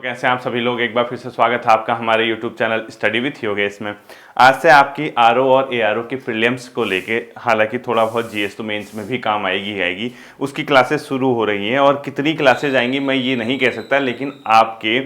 कैसे हैं आप सभी लोग। एक बार फिर से स्वागत है आपका हमारे YouTube channel study with Yogesh में। आज से आपकी आरओ और एआरओ की प्रीलिम्स को लेके, हालांकि थोड़ा बहुत जीएस तो मेंस में भी काम आएगी उसकी क्लासेस शुरू हो रही हैं और कितनी क्लासेज आएंगी मैं ये नहीं कह सकता, लेकिन आपके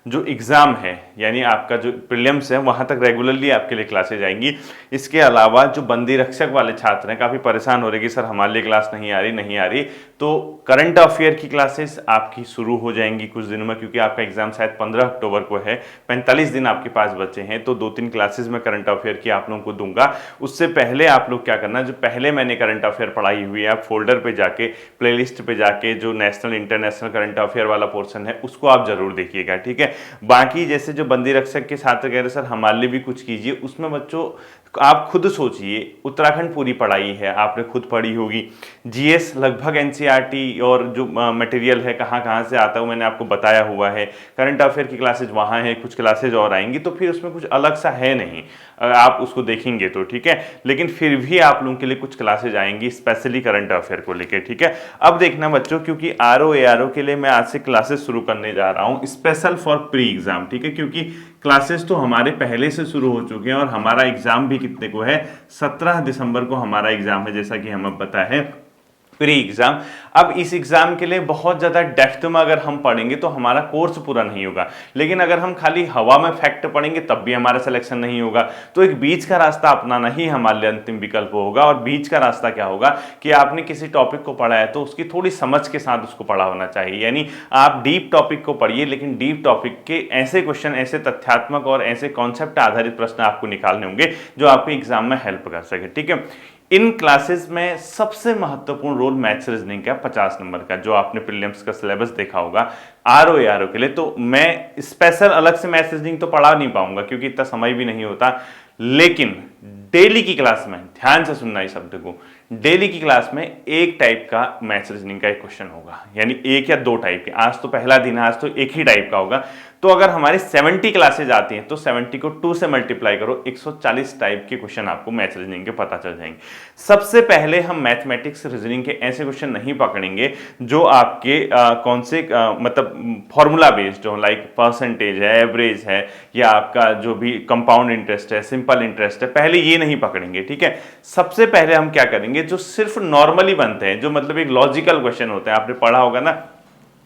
जो एग्ज़ाम है यानी आपका जो प्रीलिम्स है वहाँ तक रेगुलरली आपके लिए क्लासेज आएंगी। इसके अलावा जो बंदी रक्षक वाले छात्र हैं काफ़ी परेशान हो रहे कि सर हमारे लिए क्लास नहीं आ रही, तो करंट अफेयर की क्लासेस आपकी शुरू हो जाएंगी कुछ दिनों में, क्योंकि आपका एग्जाम शायद 15 अक्टूबर को है। 45 दिन आपके पास बचे हैं, तो 2-3 क्लासेस में करंट अफेयर की आप लोगों को दूंगा। उससे पहले आप लोग क्या करना, जो पहले मैंने करंट अफेयर पढ़ाई हुई है आप फोल्डर पे जाके, प्लेलिस्ट पे जाके जो नेशनल इंटरनेशनल करंट अफेयर वाला पोर्शन है उसको आप जरूर देखिएगा, ठीक है। बाकी जैसे जो बंदी रक्षक के छात्र कह रहे सर हमारे लिए भी कुछ कीजिए, उसमें बच्चों आप खुद सोचिए, उत्तराखंड पूरी पढ़ाई है, आपने खुद पढ़ी होगी। जीएस लगभग एनसीईआरटी और जो मटेरियल है कहाँ कहाँ से आता है वो मैंने आपको बताया हुआ है। करंट अफेयर की क्लासेज वहाँ है, कुछ क्लासेज और आएंगी, तो फिर उसमें कुछ अलग सा है नहीं, आप उसको देखेंगे तो ठीक है। लेकिन फिर भी आप लोगों के लिए कुछ क्लासेज आएंगी स्पेशली करंट अफेयर को लेकर, ठीक है। अब देखना बच्चों, क्योंकि आरओ एआरओ के लिए मैं आज से क्लासेस शुरू करने जा रहा हूँ स्पेशल फॉर प्री एग्जाम, ठीक है। क्योंकि क्लासेस तो हमारे पहले से शुरू हो चुके हैं और हमारा एग्जाम भी कितने को है, 17 दिसंबर को हमारा एग्जाम है, जैसा कि हमें पता है प्री एग्जाम। अब इस एग्जाम के लिए बहुत ज़्यादा डेप्थ में अगर हम पढ़ेंगे तो हमारा कोर्स पूरा नहीं होगा, लेकिन अगर हम खाली हवा में फैक्ट पढ़ेंगे तब भी हमारा सिलेक्शन नहीं होगा। तो एक बीच का रास्ता अपनाना ही हमारे लिए अंतिम विकल्प होगा। और बीच का रास्ता क्या होगा कि आपने किसी टॉपिक को पढ़ा है तो उसकी थोड़ी समझ के साथ उसको पढ़ा होना चाहिए। यानी आप डीप टॉपिक को पढ़िए, लेकिन डीप टॉपिक के ऐसे क्वेश्चन, ऐसे तथ्यात्मक और ऐसे कॉन्सेप्ट आधारित प्रश्न आपको निकालने होंगे जो आपको एग्जाम में हेल्प कर सके, ठीक है। इन क्लासेस में सबसे महत्वपूर्ण रोल मैथ्स रीजनिंग का 50 नंबर का, जो आपने प्रीलिम्स का सिलेबस देखा होगा आरओ एआरओ के लिए। तो मैं स्पेशल अलग से मैथ्स रीजनिंग तो पढ़ा नहीं पाऊंगा क्योंकि इतना समय भी नहीं होता, लेकिन डेली की क्लास में, ध्यान से सुनना इस शब्द को, डेली की क्लास में एक टाइप का मैथ्स रीजनिंग का एक क्वेश्चन होगा, यानी एक या दो टाइप के। आज तो पहला दिन है, आज तो एक ही टाइप का होगा। तो अगर हमारी 70 क्लासेज आती हैं तो 70 को 2 से मल्टीप्लाई करो, 140 टाइप के क्वेश्चन आपको मैथ्स रीजनिंग के पता चल जाएंगे। सबसे पहले हम मैथमेटिक्स रीजनिंग के ऐसे क्वेश्चन नहीं पकड़ेंगे जो आपके कौन से मतलब फॉर्मूला बेस्ड हो, लाइक परसेंटेज है, एवरेज है, या आपका जो भी कंपाउंड इंटरेस्ट है, सिंपल इंटरेस्ट है, पहले ये नहीं पकड़ेंगे, ठीक है। सबसे पहले हम क्या करेंगे, जो सिर्फ नॉर्मली बनते हैं, जो मतलब एक लॉजिकल क्वेश्चन होते हैं, आपने पढ़ा होगा ना,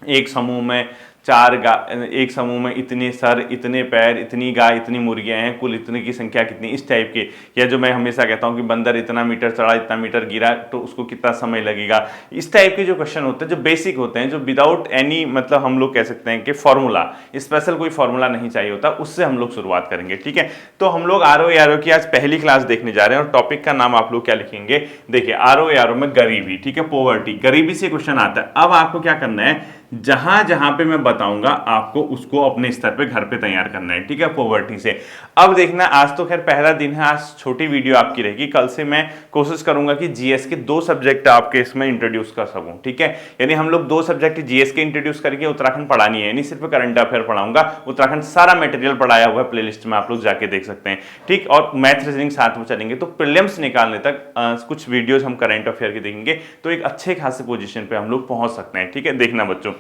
एक समूह में एक समूह में इतने सर, इतने पैर, इतनी गाय, इतनी मुर्गियां हैं, कुल इतने की संख्या कितनी, इस टाइप के। या जो मैं हमेशा कहता हूं कि बंदर इतना मीटर चढ़ा, इतना मीटर गिरा, तो उसको कितना समय लगेगा। इस टाइप के जो क्वेश्चन होते हैं, जो बेसिक होते हैं, जो विदाउट एनी मतलब हम लोग कह सकते हैं कि फॉर्मूला, स्पेशल कोई फॉर्मूला नहीं चाहिए होता, उससे हम लोग शुरुआत करेंगे, ठीक है। तो हम लोग आरओ एआरओ की आज पहली क्लास देखने जा रहे हैं और टॉपिक का नाम आप लोग क्या लिखेंगे, देखिए आरओ एआरओ में गरीबी, ठीक है, पॉवर्टी, गरीबी से क्वेश्चन आता है। अब आपको क्या करना है, जहां जहां पे मैं बताऊंगा आपको उसको अपने स्तर पे घर पे तैयार करना है, ठीक है, पॉवर्टी से। अब देखना, आज तो खैर पहला दिन है, आज छोटी वीडियो आपकी रहेगी, कल से मैं कोशिश करूंगा कि जीएस के 2 सब्जेक्ट आपके इसमें इंट्रोड्यूस कर सकूं, ठीक है। यानी हम लोग 2 सब्जेक्ट जीएस के इंट्रोड्यूस करके उत्तराखंड पढ़ानी है, यानी सिर्फ करंट अफेयर पढ़ाऊंगा। उत्तराखंड सारा मटेरियल पढ़ाया हुआ है, प्लेलिस्ट में आप लोग जाके देख सकते हैं, ठीक। और मैथ रीजनिंग साथ में चलेंगे, तो प्रीलिम्स निकालने तक कुछ वीडियोस हम करंट अफेयर की देखेंगे, तो एक अच्छे खासे पोजीशन पे हम लोग पहुंच सकते हैं, ठीक है। देखना बच्चों,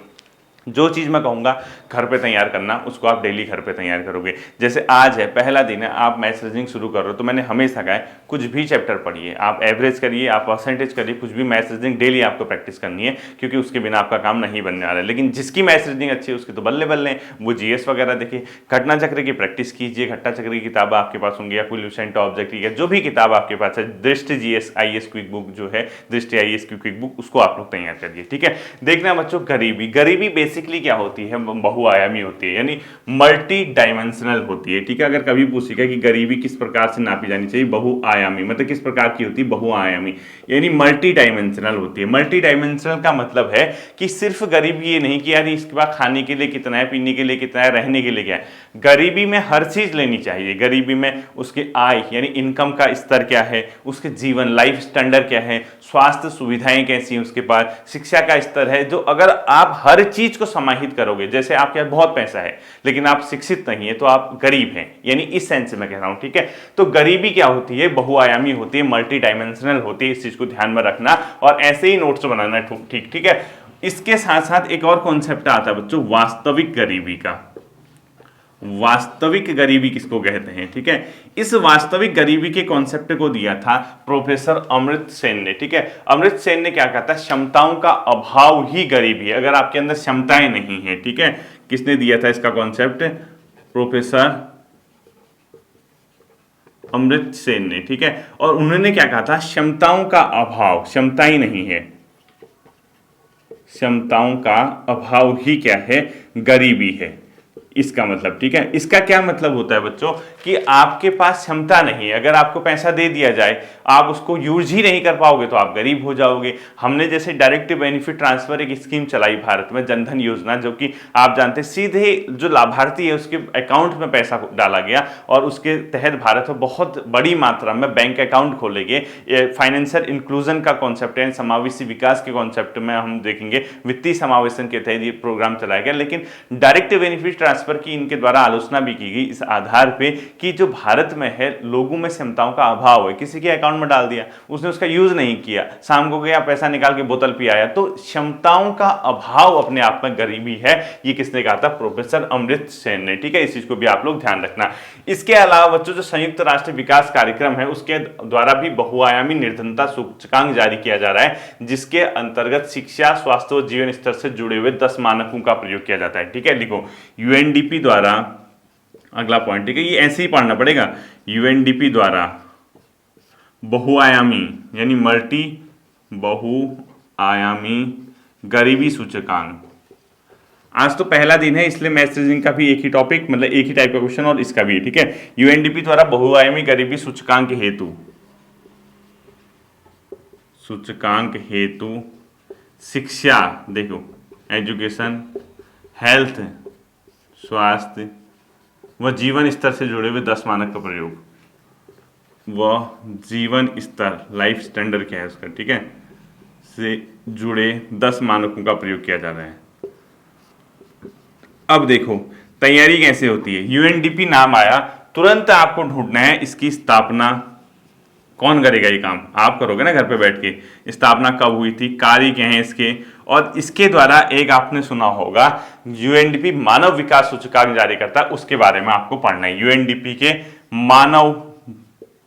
जो चीज़ मैं कहूँगा घर पे तैयार करना, उसको आप डेली घर पे तैयार करोगे। जैसे आज है, पहला दिन है, आप मैथ्स रीजनिंग शुरू कर रहे हो, तो मैंने हमेशा कहा है कुछ भी चैप्टर पढ़िए, आप एवरेज करिए, आप परसेंटेज करिए, कुछ भी मैथ्स रीजनिंग डेली आपको प्रैक्टिस करनी है, क्योंकि उसके बिना आपका काम नहीं बनने वाला है। लेकिन जिसकी मैथ्स रीजनिंग अच्छी है उसकी तो बल्ले बल्ले, वो जीएस वगैरह देखिए, घटना चक्र की प्रैक्टिस कीजिए, घटना चक्र की किताब आपके पास होंगी, या कोई लुसेंट ऑब्जेक्ट या जो भी किताब आपके पास है, दृष्टि जीएस आईएएस क्विक बुक जो है, दृष्टि आईएएस की क्विक बुक, उसको आप लोग तैयार करिए, ठीक है। देखना बच्चों, गरीबी बेसिकली क्या होती है, बहुआयामी होती है, यानी मल्टी डायमेंशनल होती है, ठीक है। अगर कभी पूछेगा कि गरीबी किस प्रकार से नापी जानी चाहिए, बहुआयामी, मतलब किस प्रकार की होती है, बहुआयामी, यानी मल्टी डायमेंशनल होती है। मल्टी डायमेंशनल का मतलब है कि सिर्फ गरीबी ये नहीं कि यार इसके बाद खाने के लिए कितना है, पीने के लिए कितना है, रहने के लिए क्या है। गरीबी में हर चीज लेनी चाहिए। गरीबी में उसके आय यानी इनकम का स्तर क्या है, उसके जीवन लाइफ स्टैंडर्ड क्या है, स्वास्थ्य सुविधाएं कैसी हैं उसके पास, शिक्षा का स्तर है। जो अगर आप हर चीज को समाहित करोगे, जैसे आपके पास बहुत पैसा है लेकिन आप शिक्षित नहीं है, तो आप गरीब हैं, यानी इस सेंस से मैं कह रहा हूं, ठीक है। तो गरीबी क्या होती है, बहुआयामी होती है, मल्टी डायमेंशनल होती है, इस चीज को ध्यान में रखना और ऐसे ही नोट्स बनाना, ठीक है। इसके साथ साथ एक और कॉन्सेप्ट आता है बच्चों, वास्तविक गरीबी का। वास्तविक गरीबी किसको कहते हैं, ठीक है। इस वास्तविक गरीबी के कॉन्सेप्ट को दिया था प्रोफेसर अमर्त्य सेन ने, ठीक है। अमर्त्य सेन ने क्या कहा था, क्षमताओं का अभाव ही गरीबी है, अगर आपके अंदर क्षमताएं नहीं है, ठीक है। किसने दिया था इसका कॉन्सेप्ट, प्रोफेसर अमर्त्य सेन ने, ठीक है। और उन्होंने क्या कहा था, क्षमताओं का अभाव, क्षमताएं नहीं है, क्षमताओं का अभाव ही क्या है, गरीबी है, इसका मतलब, ठीक है। इसका क्या मतलब होता है बच्चों, कि आपके पास क्षमता नहीं है, अगर आपको पैसा दे दिया जाए आप उसको यूज ही नहीं कर पाओगे तो आप गरीब हो जाओगे। हमने जैसे डायरेक्ट बेनिफिट ट्रांसफर एक स्कीम चलाई भारत में, जनधन योजना, जो कि आप जानते हैं सीधे जो लाभार्थी है उसके अकाउंट में पैसा डाला गया और उसके तहत भारत में बहुत बड़ी मात्रा में बैंक अकाउंट खोले गए। फाइनेंशियल इंक्लूजन का कॉन्सेप्ट है, समावेशी विकास के कॉन्सेप्ट में हम देखेंगे, वित्तीय समावेशन के तहत ये प्रोग्राम चलाया गया। लेकिन डायरेक्ट बेनिफिट ट्रांसफर की इनके द्वारा आलोचना भी की गई इस आधार पे कि जो भारत में है लोगों में क्षमताओं का अभाव है, किसी के अकाउंट में डाल दिया, उसने उसका यूज नहीं किया, शाम को गया पैसा निकाल के बोतल पी आया, तो क्षमताओं का अभाव अपने आप में गरीबी है। ये किसने कहा था, प्रोफेसर अमर्त्य सेन ने, ठीक है। इस चीज को भी आप लोग ध्यान रखना। इसके अलावा बच्चों जो संयुक्त राष्ट्र विकास कार्यक्रम है उसके द्वारा भी बहुआयामी निर्धनता सूचकांक जारी किया जा रहा है, जिसके अंतर्गत शिक्षा, स्वास्थ्य और जीवन स्तर से जुड़े हुए 10 मानकों का प्रयोग किया जाता है, ठीक है। लिखो यूएनडीपी द्वारा, अगला पॉइंट, ठीक है, ये ऐसे ही पढ़ना पड़ेगा, यूएनडीपी द्वारा बहुआयामी यानी मल्टी बहुआयामी गरीबी सूचकांक। आज तो पहला दिन है इसलिए मैसेजिंग का भी एक ही टॉपिक, मतलब एक ही टाइप का क्वेश्चन और इसका भी है, ठीक है। यूएनडीपी द्वारा बहुआयामी गरीबी सूचकांक हेतु शिक्षा, देखो एजुकेशन, हेल्थ, स्वास्थ्य व जीवन स्तर से जुड़े हुए 10 मानक का प्रयोग, वह जीवन स्तर, लाइफ स्टैंडर्ड क्या है उसका, ठीक है, से जुड़े 10 मानकों का प्रयोग किया जा रहा है। अब देखो तैयारी कैसे होती है, यूएनडीपी नाम आया तुरंत आपको ढूंढना है इसकी स्थापना, कौन करेगा ये काम, आप करोगे ना घर पे बैठ के। स्थापना कब हुई थी, कार्य क्या है इसके, और इसके द्वारा एक आपने सुना होगा यूएनडीपी मानव विकास सूचकांक जारी करता है, उसके बारे में आपको पढ़ना है। यूएनडीपी के मानव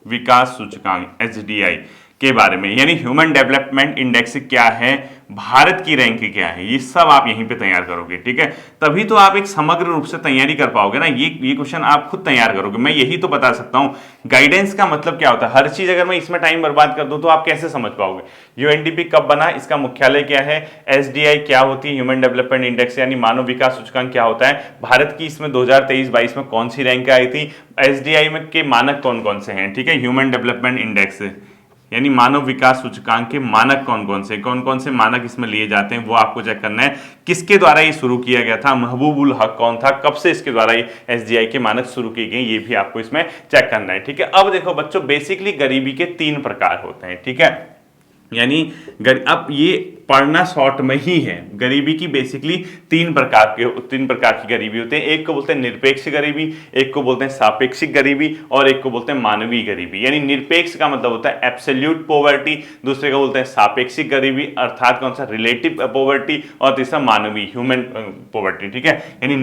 विकास सूचकांक एचडीआई के बारे में, यानी ह्यूमन डेवलपमेंट इंडेक्स क्या है, भारत की रैंक क्या है, ये सब आप यहीं पे तैयार करोगे, ठीक है। तभी तो आप एक समग्र रूप से तैयारी कर पाओगे ना। ये क्वेश्चन आप खुद तैयार करोगे, मैं यही तो बता सकता हूँ। गाइडेंस का मतलब क्या होता है, हर चीज अगर मैं इसमें टाइम बर्बाद कर दूं तो आप कैसे समझ पाओगे। यूएनडीपी कब बना, इसका मुख्यालय क्या है, एसडीआई क्या होती है, ह्यूमन डेवलपमेंट इंडेक्स यानी मानव विकास सूचकांक क्या होता है, भारत की इसमें 2023-22 में कौन सी रैंक आई थी, एसडीआई में के मानक कौन कौन से हैं, ठीक है। ह्यूमन डेवलपमेंट इंडेक्स यानी मानव विकास सूचकांक के मानक कौन कौन से मानक इसमें लिए जाते हैं वो आपको चेक करना है। किसके द्वारा ये शुरू किया गया था, महबूबुल हक कौन था, कब से इसके द्वारा ये एसडीआई के मानक शुरू किए गए, ये भी आपको इसमें चेक करना है, ठीक है। अब देखो बच्चों बेसिकली गरीबी के 3 प्रकार होते हैं, ठीक है, यानी अब ये पढ़ना शॉर्ट में ही है। गरीबी की बेसिकली 3 प्रकार की गरीबी होते हैं। एक को बोलते हैं निरपेक्ष गरीबी, एक को बोलते हैं सापेक्षिक गरीबी और एक को बोलते हैं मानवीय गरीबी। यानी निरपेक्ष का मतलब होता है एब्सोल्यूट पॉवर्टी, दूसरे को बोलते हैं सापेक्षिक गरीबी अर्थात कौन सा रिलेटिव पॉवर्टी, और तीसरा मानवीय ह्यूमन पॉवर्टी, ठीक है। यानी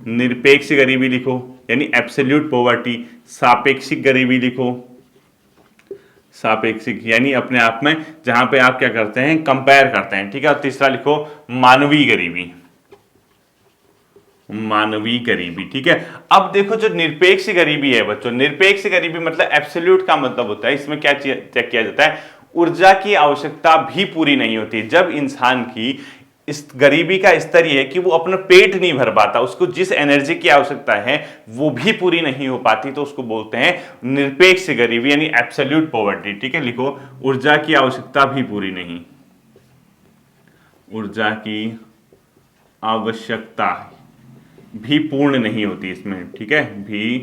निरपेक्ष गरीबी लिखो यानी एब्सोल्यूट पॉवर्टी, सापेक्षिक गरीबी लिखो, सापेक्षिक यानी अपने आप में जहां पे आप क्या करते हैं, कंपेयर करते हैं, ठीक है। और तीसरा लिखो मानवीय गरीबी, ठीक है। अब देखो जो निरपेक्ष गरीबी है बच्चों, निरपेक्ष गरीबी मतलब एब्सोल्यूट का मतलब होता है, इसमें क्या चेक किया जाता है, ऊर्जा की आवश्यकता भी पूरी नहीं होती। जब इंसान की इस गरीबी का स्तर यह है कि वो अपना पेट नहीं भर पाता, उसको जिस एनर्जी की आवश्यकता है वो भी पूरी नहीं हो पाती, तो उसको बोलते हैं निरपेक्ष गरीबी यानी एब्सोल्यूट पॉवर्टी, ठीक है। लिखो ऊर्जा की आवश्यकता भी पूरी नहीं, ऊर्जा की आवश्यकता भी पूर्ण नहीं होती इसमें, ठीक है, भी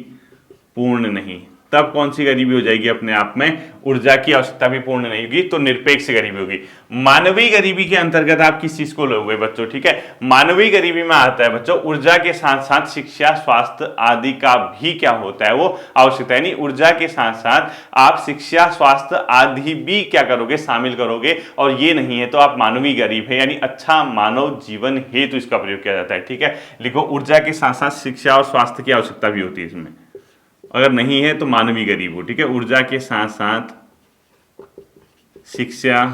पूर्ण नहीं तब कौन सी गरीबी हो जाएगी अपने आप में, ऊर्जा की आवश्यकता भी पूर्ण नहीं होगी, तो निरपेक्ष गरीबी होगी। मानवीय गरीबी के अंतर्गत आप किस चीज को लोगे बच्चों, ठीक है, मानवीय गरीबी में आता है बच्चों ऊर्जा के साथ साथ शिक्षा, स्वास्थ्य आदि का भी क्या होता है वो आवश्यकता, यानी ऊर्जा के साथ साथ आप शिक्षा, स्वास्थ्य आदि भी क्या करोगे, शामिल करोगे, और ये नहीं है तो आप मानवीय गरीब है, यानी अच्छा मानव जीवन हेतु इसका प्रयोग किया जाता है। ठीक है, लिखो ऊर्जा के साथ साथ शिक्षा और स्वास्थ्य की आवश्यकता भी होती है इसमें, अगर नहीं है तो मानवीय गरीब हो। ठीक है, ऊर्जा के साथ साथ शिक्षा,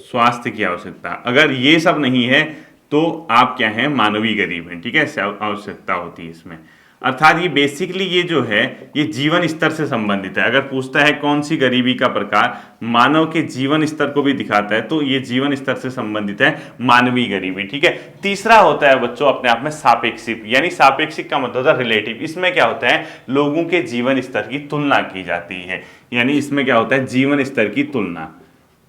स्वास्थ्य की आवश्यकता, अगर ये सब नहीं है तो आप क्या हैं, मानवीय गरीब हैं। ठीक है, आवश्यकता होती है इसमें, अर्थात ये बेसिकली ये जो है ये जीवन स्तर से संबंधित है। अगर पूछता है कौन सी गरीबी का प्रकार मानव के जीवन स्तर को भी दिखाता है तो ये जीवन स्तर से संबंधित है मानवीय गरीबी। ठीक है, तीसरा होता है बच्चों अपने आप में सापेक्षिक, यानी सापेक्षिक का मतलब होता है रिलेटिव। इसमें क्या होता है, लोगों के जीवन स्तर की तुलना की जाती है, यानी इसमें क्या होता है, जीवन स्तर की तुलना,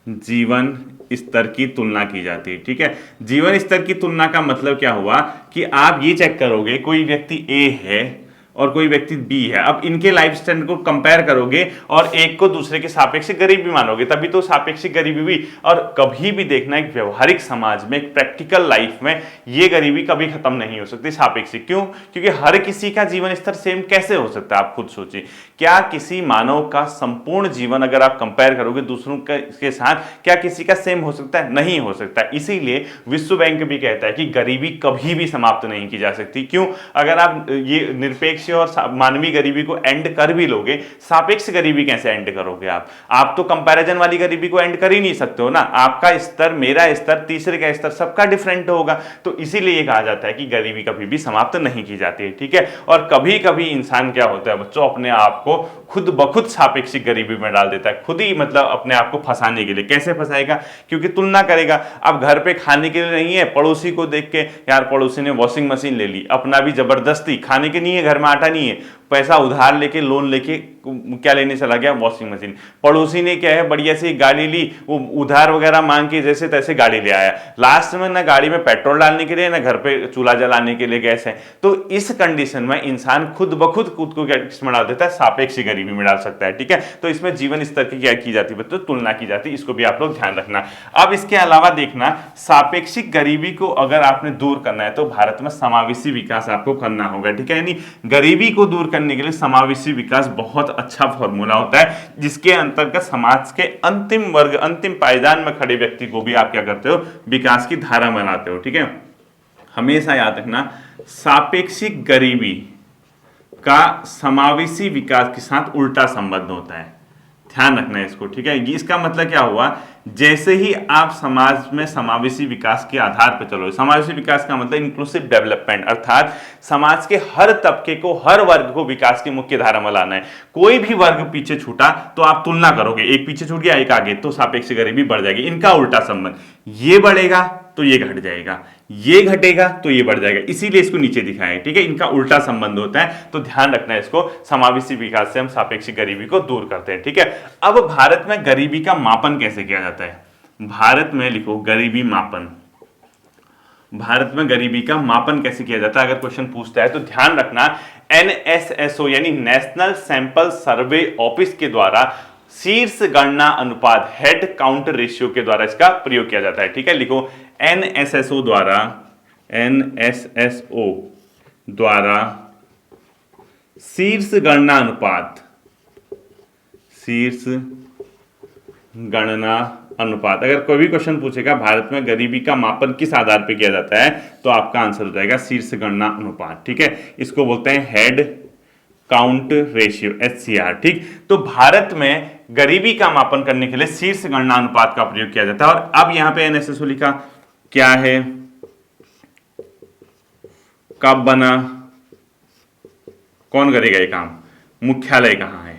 जीवन स्तर की तुलना की जाती है। ठीक है, जीवन स्तर की तुलना का मतलब क्या हुआ कि आप ये चेक करोगे कोई व्यक्ति ए है और कोई व्यक्ति बी है, अब इनके लाइफ स्टैंडर्ड को कंपेयर करोगे और एक को दूसरे के सापेक्षिक गरीबी मानोगे, तभी तो सापेक्षिक गरीबी हुई। और कभी भी देखना एक व्यवहारिक समाज में, एक प्रैक्टिकल लाइफ में ये गरीबी कभी खत्म नहीं हो सकती सापेक्षिक। क्यों? क्योंकि हर किसी का जीवन स्तर सेम कैसे हो सकता है, आप खुद सोचिए। क्या किसी मानव का संपूर्ण जीवन अगर आप कंपेयर करोगे दूसरों के साथ, क्या किसी का सेम हो सकता है? नहीं हो सकता। इसीलिए विश्व बैंक भी कहता है कि गरीबी कभी भी समाप्त नहीं की जा सकती। क्यों? अगर आप ये निरपेक्ष और मानवीय गरीबी को एंड कर भी लोगे, सापेक्ष गरीबी कैसे एंड करोगे आप तो कंपैरिजन वाली गरीबी को एंड कर ही नहीं सकते हो ना। आपका स्तर, मेरा स्तर, तीसरे का स्तर, सबका डिफरेंट होगा। तो इसीलिए ये कहा जाता है कि गरीबी कभी भी समाप्त नहीं की जाती है। ठीक है, और कभी कभी इंसान क्या होता है बच्चों, अपने आप को खुद ब खुद सापेक्षिक गरीबी में डाल देता है, खुद ही मतलब अपने आप को फंसाने के लिए। कैसे फंसाएगा? क्योंकि तुलना करेगा। अब घर पे खाने के लिए नहीं है, पड़ोसी को देख के, यार पड़ोसी ने वॉशिंग मशीन ले ली, अपना भी जबरदस्ती, खाने के नहीं है, घर में आटा नहीं है, पैसा उधार लेके, लोन लेके क्या लेने चला गया, वॉशिंग मशीन। पड़ोसी ने क्या है, बढ़िया सी गाड़ी ली, वो उधार वगैरह मांग के जैसे तैसे गाड़ी ले आया, लास्ट में ना गाड़ी में पेट्रोल डालने के लिए, ना घर पे चूल्हा जलाने के लिए गैस है। तो इस कंडीशन में इंसान खुद ब खुद को किसमें डाल देता है, सापेक्षिक गरीबी में डाल सकता है। ठीक है, तो इसमें जीवन स्तर की क्या की जाती है बच्चों, तुलना की जाती है। इसको भी आप लोग ध्यान रखना। अब इसके अलावा देखना, सापेक्षिक गरीबी को अगर आपने दूर करना है तो भारत में समावेशी विकास आपको करना होगा। ठीक है, यानी गरीबी को दूर करने के लिए समावेशी विकास बहुत अच्छा फॉर्मूला होता है, जिसके अंतर्गत समाज के अंतिम वर्ग, अंतिम पायदान में खड़े व्यक्ति को भी आप क्या करते हो, विकास की धारा बनाते हो। ठीक है, हमेशा याद रखना, सापेक्षिक गरीबी का समावेशी विकास के साथ उल्टा संबंध होता है, ध्यान रखना है इसको। ठीक है, इसका मतलब क्या हुआ, जैसे ही आप समाज में समावेशी विकास के आधार पर चलो, समावेशी विकास का मतलब इंक्लूसिव डेवलपमेंट, अर्थात समाज के हर तबके को, हर वर्ग को विकास की मुख्य धारा में लाना है। कोई भी वर्ग पीछे छूटा तो आप तुलना करोगे, एक पीछे छूट गया एक आगे, तो सापेक्ष गरीबी बढ़ जाएगी। इनका उल्टा संबंध, ये बढ़ेगा तो ये घट जाएगा, ये घटेगा तो ये बढ़ जाएगा, इसीलिए इसको नीचे दिखाया है। ठीक है, इनका उल्टा संबंध होता है, तो ध्यान रखना है इसको। समावेशी विकास से हम सापेक्षिक गरीबी को दूर करते हैं। ठीक है, अब भारत में गरीबी का मापन कैसे किया जाता है, भारत में लिखो गरीबी मापन, भारत में गरीबी का मापन कैसे किया जाता है अगर क्वेश्चन पूछता है तो ध्यान रखना, NSSO यानी नेशनल सैंपल सर्वे ऑफिस के द्वारा शीर्ष गणना अनुपात, हेड काउंट रेशियो के द्वारा इसका प्रयोग किया जाता है। ठीक है, लिखो NSSO द्वारा, NSSO द्वारा शीर्ष गणना अनुपात, शीर्ष गणना अनुपात। अगर कोई भी क्वेश्चन पूछेगा भारत में गरीबी का मापन किस आधार पर किया जाता है, तो आपका आंसर हो जाएगा शीर्ष गणना अनुपात। ठीक है, इसको बोलते हैं हेड काउंट रेशियो, HCR। ठीक, तो भारत में गरीबी का मापन करने के लिए शीर्ष गणना अनुपात का प्रयोग किया जाता है। और अब यहां पे NSSO लिखा, क्या है, कब बना, कौन करेगा ये काम, मुख्यालय कहां है,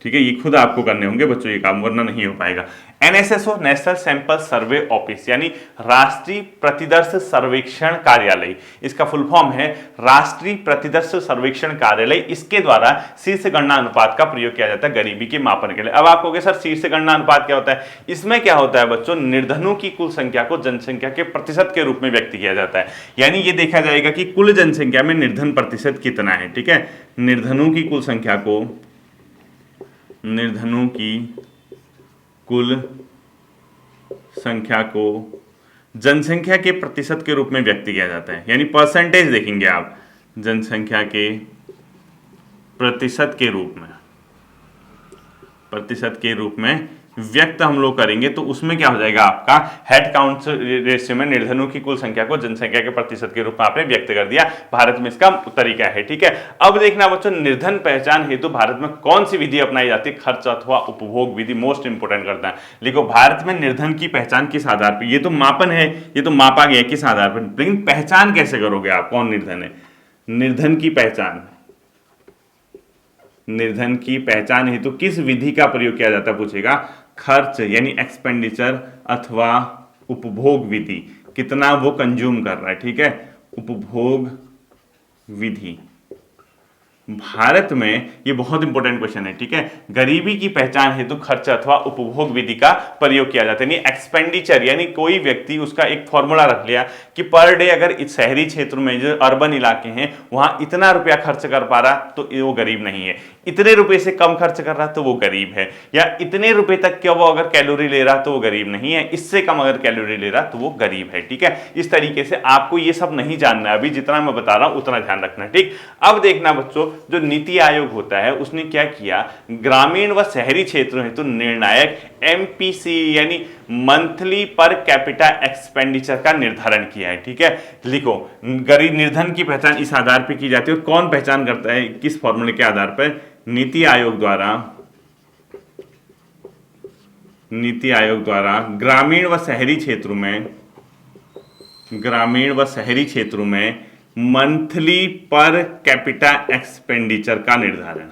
ठीक है, ये खुद आपको करने होंगे बच्चों ये काम, वरना नहीं हो पाएगा। NSSO, national sample survey office, यानी राष्ट्रीय प्रतिदर्श सर्वेक्षण कार्यालय, इसका फुल फॉर्म है राष्ट्रीय प्रतिदर्श सर्वेक्षण कार्यालय। इसके द्वारा शीर्ष गणना अनुपात का प्रयोग किया जाता है गरीबी के मापन के लिए। अब आप कहोगे सर शीर्ष गणना अनुपात क्या होता है? इसमें क्या होता है बच्चों, निर्धनों की कुल संख्या को जनसंख्या के प्रतिशत के रूप में व्यक्त किया जाता है। यानी ये देखा जाएगा कि कुल जनसंख्या में निर्धन प्रतिशत कितना है। ठीक है, निर्धनों की कुल संख्या को, निर्धनों की कुल संख्या को जनसंख्या के प्रतिशत के रूप में व्यक्त किया जाता है। यानी परसेंटेज देखेंगे आप, जनसंख्या के प्रतिशत के रूप में, प्रतिशत के रूप में व्यक्त हम लोग करेंगे, तो उसमें क्या हो जाएगा आपका हेड काउंट रेशियो में निर्धनों की कुल संख्या को जनसंख्या के प्रतिशत के रूप में आपने व्यक्त कर दिया। भारत में इसका तरीका है। ठीक है, अब देखना बच्चों, निर्धन पहचान हेतु भारत में कौन सी विधि अपनाई जाती है? खर्च अथवा उपभोग विधि मोस्ट इंपोर्टेंट करता है। लिखो, भारत में निर्धन की पहचान किस आधार पर? ये तो मापन है, ये तो मापा गया किस आधार पर, लेकिन पहचान कैसे करोगे आप, कौन निर्धन है? निर्धन की पहचान, निर्धन की पहचान हेतु किस विधि का प्रयोग किया जाता है पूछेगा? खर्च यानी एक्सपेंडिचर अथवा उपभोग विधि, कितना वो कंज्यूम कर रहा है। ठीक है, उपभोग विधि। भारत में ये बहुत इंपॉर्टेंट क्वेश्चन है। ठीक है, गरीबी की पहचान हेतु खर्च अथवा उपभोग विधि का प्रयोग किया जाता है। यानी एक्सपेंडिचर, यानी कोई व्यक्ति उसका एक फॉर्मूला रख लिया कि पर डे अगर इस शहरी क्षेत्र में जो अर्बन इलाके हैं वहां इतना रुपया खर्च कर पा रहा तो वो गरीब नहीं है, इतने रुपए से कम खर्च कर रहा तो वो गरीब है, या इतने रुपए तक क्या वो अगर कैलोरी ले रहा तो वो गरीब नहीं है, इससे कम अगर कैलोरी ले रहा तो वो गरीब है। ठीक है, इस तरीके से आपको ये सब नहीं जानना है, अभी जितना मैं बता रहा हूं उतना ध्यान रखना। ठीक, अब देखना बच्चों, जो नीति आयोग होता है उसने क्या किया, ग्रामीण व शहरी क्षेत्रों हेतु निर्णायक एमपीसी यानी मंथली पर कैपिटा एक्सपेंडिचर का निर्धारण किया है। ठीक है, लिखो, गरीब निर्धन की पहचान इस आधार पर की जाती है। कौन पहचान करता है, किस फॉर्मूले के आधार पर? नीति आयोग द्वारा, नीति आयोग द्वारा ग्रामीण व शहरी क्षेत्रों में, ग्रामीण व शहरी क्षेत्रों में मंथली पर कैपिटा एक्सपेंडिचर का निर्धारण,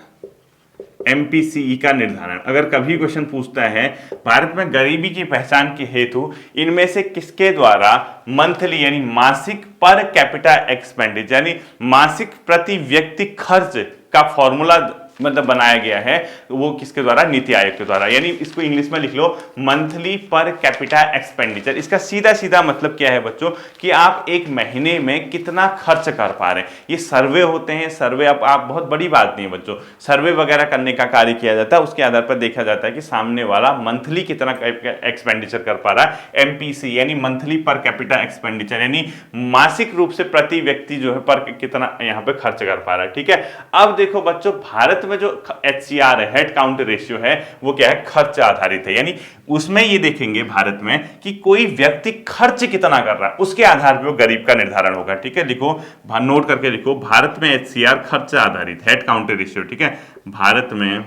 एमपीसीई का निर्धारण। अगर कभी क्वेश्चन पूछता है भारत में गरीबी की पहचान के हेतु इनमें से किसके द्वारा मंथली यानी मासिक पर कैपिटा एक्सपेंडिचर यानी मासिक प्रति व्यक्ति खर्च का फॉर्मूला मतलब बनाया गया है, वो किसके द्वारा? नीति आयोग के द्वारा। यानी इसको इंग्लिश में लिख लो, मंथली पर कैपिटा एक्सपेंडिचर। इसका सीधा सीधा मतलब क्या है बच्चों कि आप एक महीने में कितना खर्च कर पा रहे हैं। ये सर्वे होते हैं, सर्वे अब आप बहुत बड़ी बात नहीं है बच्चों, सर्वे वगैरह करने का कार्य किया जाता है, उसके आधार पर देखा जाता है कि सामने वाला मंथली कितना एक्सपेंडिचर कर पा रहा है। एमपीसी यानी मंथली पर कैपिटा एक्सपेंडिचर, यानी मासिक रूप से प्रति व्यक्ति जो है पर कितना यहाँ पे खर्च कर पा रहा है। ठीक है, अब देखो बच्चों, भारत में जो HCR है, हेड काउंट रेशियो है, वो क्या है? खर्च आधारित है। यानी उसमें ये देखेंगे भारत में कि कोई व्यक्ति खर्च कितना कर रहा है, उसके आधार पर वो गरीब का निर्धारण होगा। ठीक है, लिखो, नोट करके लिखो, भारत में HCR खर्च आधारित, हेड काउंट रेशियो। ठीक है, भारत में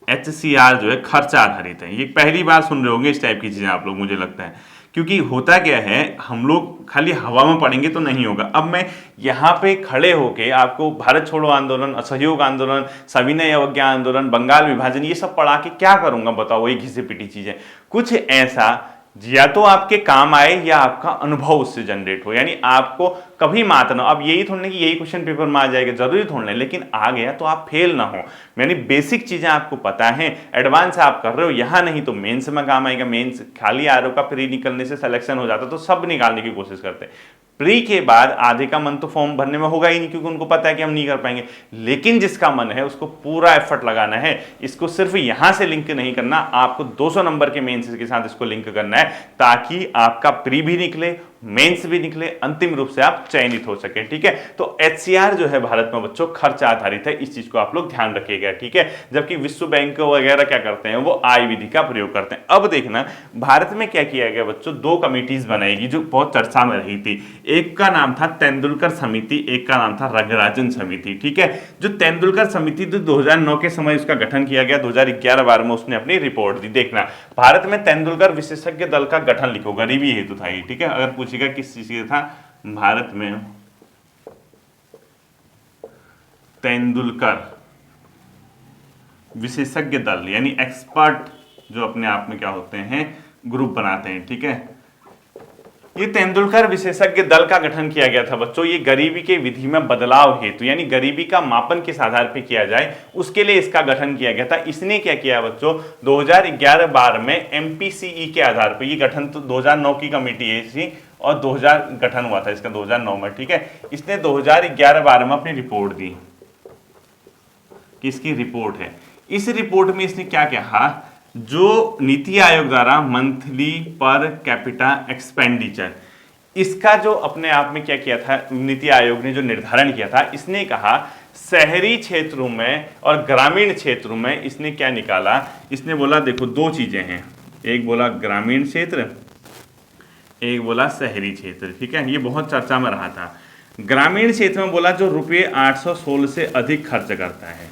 HCR जो है खर्च आधारित है। ये पहली बार सुन रहे होंगे इस टाइप की चीजें आप लोग, मुझे लगता है, क्योंकि होता क्या है, हम लोग खाली हवा में पढ़ेंगे तो नहीं होगा। अब मैं यहाँ पे खड़े होके आपको भारत छोड़ो आंदोलन, असहयोग आंदोलन, सविनय अवज्ञा आंदोलन, बंगाल विभाजन, ये सब पढ़ा के क्या करूंगा बताओ? वही घिसे पिटी चीजें, कुछ ऐसा या तो आपके काम आए या आपका अनुभव उससे जनरेट हो। यानी आपको कभी मात ना, अब यही थोड़ा कि यही क्वेश्चन पेपर में आ जाएगा, जरूरी थोड़ा, लेकिन आ गया तो आप फेल ना हो। यानी बेसिक चीजें आपको पता है, एडवांस आप कर रहे हो, यहाँ नहीं तो मेंस में काम आएगा। मेंस खाली आरओ का प्री निकलने से सिलेक्शन हो जाता तो सब निकालने की कोशिश करते, प्री के बाद आधे का मन तो फॉर्म भरने में होगा ही नहीं, क्योंकि उनको पता है कि हम नहीं कर पाएंगे। लेकिन जिसका मन है उसको पूरा एफर्ट लगाना है, इसको सिर्फ यहां से लिंक नहीं करना, आपको 200 नंबर के मेंस के साथ इसको लिंक करना है, ताकि आपका प्री भी निकले, मेंस भी निकले, अंतिम रूप से आप चयनित हो सके। ठीक है, तो HCR जो है भारत में बच्चों खर्च आधारित है, इस चीज को आप लोग ध्यान रखिएगा। ठीक है, जबकि विश्व बैंक वगैरह क्या करते हैं, वो आय विधि का प्रयोग करते हैं। अब देखना, भारत में क्या किया गया बच्चों, 2 कमिटीज बनाएगी जो बहुत चर्चा में रही थी। एक का नाम था तेंदुलकर समिति, एक का नाम था रंगराजन समिति। ठीक है, जो तेंदुलकर समिति 2009 के समय उसका गठन किया गया, 2011-12 में उसने अपनी रिपोर्ट दी। देखना, भारत में तेंदुलकर विशेषज्ञ दल का गठन लिखो, गरीबी हेतु था ये। ठीक है, अगर पूछेगा किस चीज का था, भारत में तेंदुलकर विशेषज्ञ दल यानी एक्सपर्ट जो अपने आप में क्या होते हैं, ग्रुप बनाते हैं। ठीक है, ये तेंदुलकर विशेषज्ञ दल का गठन किया गया था बच्चों। ये गरीबी के विधि में बदलाव हेतु यानी गरीबी का मापन किस आधार पर किया जाए उसके लिए इसका गठन किया गया था। इसने क्या किया बच्चों, 2011-12 में एमपीसीई के आधार पर, ये गठन तो 2009 की कमेटी है इसकी और 2000 गठन हुआ था इसका 2009 में। ठीक है, इसने 2011-12 में अपनी रिपोर्ट दी, किसकी रिपोर्ट है। इस रिपोर्ट में इसने क्या कहा, जो नीति आयोग द्वारा मंथली पर कैपिटा एक्सपेंडिचर, इसका जो अपने आप में क्या किया था नीति आयोग ने जो निर्धारण किया था, इसने कहा शहरी क्षेत्रों में और ग्रामीण क्षेत्रों में इसने क्या निकाला, इसने बोला देखो दो चीजें हैं, एक बोला ग्रामीण क्षेत्र, एक बोला शहरी क्षेत्र। ठीक है, ये बहुत चर्चा में रहा था। ग्रामीण क्षेत्र में बोला जो रुपये 816 से अधिक खर्च करता है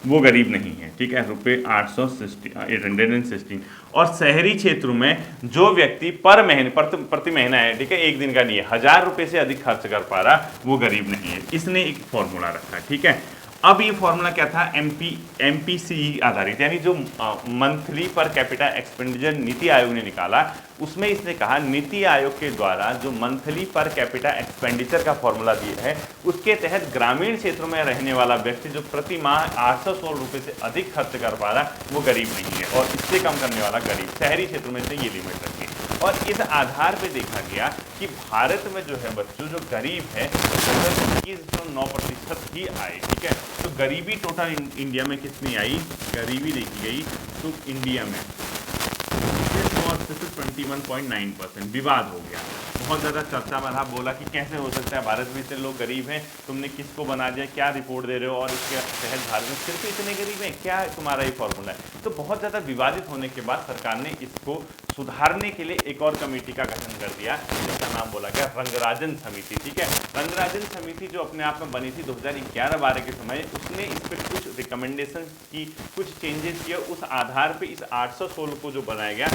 वो गरीब नहीं है। ठीक है, रुपये 816 और शहरी क्षेत्रों में जो व्यक्ति पर महीने प्रति महीना है, ठीक है, एक दिन का नहीं है, 1000 रुपये से अधिक खर्च कर पा रहा वो गरीब नहीं है। इसने एक फॉर्मूला रखा। ठीक है, अब ये फॉर्मूला क्या था, एमपीसीई आधारित यानी जो monthly per capita expenditure NITI Aayog ने निकाला, उसमें इसने कहा नीति आयोग के द्वारा जो मंथली पर कैपिटा एक्सपेंडिचर का फॉर्मूला दिया है उसके तहत ग्रामीण क्षेत्रों में रहने वाला व्यक्ति जो प्रति माह 816 रुपये से अधिक खर्च कर पा रहा वो गरीब नहीं है और इससे कम करने वाला गरीब। शहरी क्षेत्रों में से ये लिमिट रखी और इस आधार पर देखा गया कि भारत में जो है बच्चों जो गरीब है 21.9% ही आए। ठीक है, तो गरीबी टोटल इंडिया में कितनी आई, गरीबी देखी गई तो इंडिया में 21.9%। विवाद हो गया, बहुत ज़्यादा चर्चा में रहा, बोला कि कैसे हो सकता है भारत में इतने लोग गरीब हैं, तुमने किसको बना दिया, क्या रिपोर्ट दे रहे हो और इसके तहत भारत में सिर्फ इतने गरीब हैं, क्या तुम्हारा ये फॉर्मूला है। तो बहुत ज़्यादा विवादित होने के बाद सरकार ने इसको सुधारने के लिए एक और कमेटी का गठन कर दिया जिसका नाम बोला गया रंगराजन समिति। ठीक है, रंगराजन समिति जो अपने आप में बनी थी 2011-12 के समय, उसने इस पर कुछ रिकमेंडेशन की, कुछ चेंजेस किए, उस आधार पे इस 816 को जो बनाया गया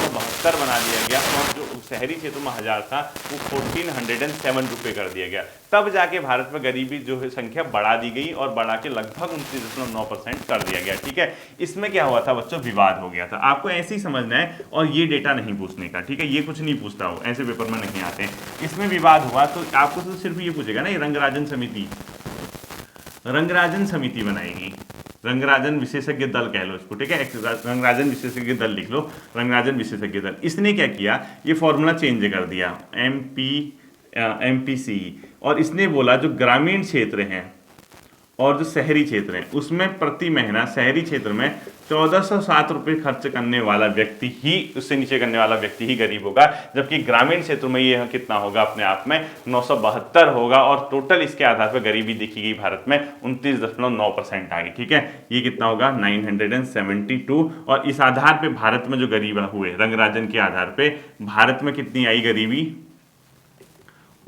972 बना दिया गया और जो शहरी क्षेत्रों में 1000 था वो 1407 रुपये कर दिया गया। तब जाके भारत में गरीबी जो है संख्या बढ़ा दी गई और बढ़ा के लगभग 29.9% कर दिया गया। ठीक है, इसमें क्या हुआ था बच्चों, विवाद हो गया था। आपको ऐसे ही समझना है और ये डेटा नहीं पूछने का। ठीक है, ये कुछ नहीं पूछता हो, ऐसे पेपर में नहीं आते। इसमें विवाद हुआ तो आपको तो सिर्फ ये पूछेगा ना, ये रंगराजन समिति बनाएगी, रंगराजन विशेषज्ञ दल कह लो इसको। ठीक है, रंगराजन विशेषज्ञ दल लिख लो, रंगराजन विशेषज्ञ दल। इसने क्या किया, ये फॉर्मूला चेंज कर दिया एमपीसीई और इसने बोला जो ग्रामीण क्षेत्र हैं और जो शहरी क्षेत्र हैं उसमें प्रति महीना शहरी क्षेत्र में 1407 रुपये खर्च करने वाला व्यक्ति ही, उससे नीचे करने वाला व्यक्ति ही गरीब होगा, जबकि ग्रामीण क्षेत्रों में ये कितना होगा, अपने आप में 972 होगा और टोटल इसके आधार पर गरीबी देखी गई भारत में 29.9% आई। ठीक है, ये कितना होगा 972 और इस आधार पे भारत में जो गरीब हुए रंगराजन के आधार पे भारत में कितनी आई गरीबी,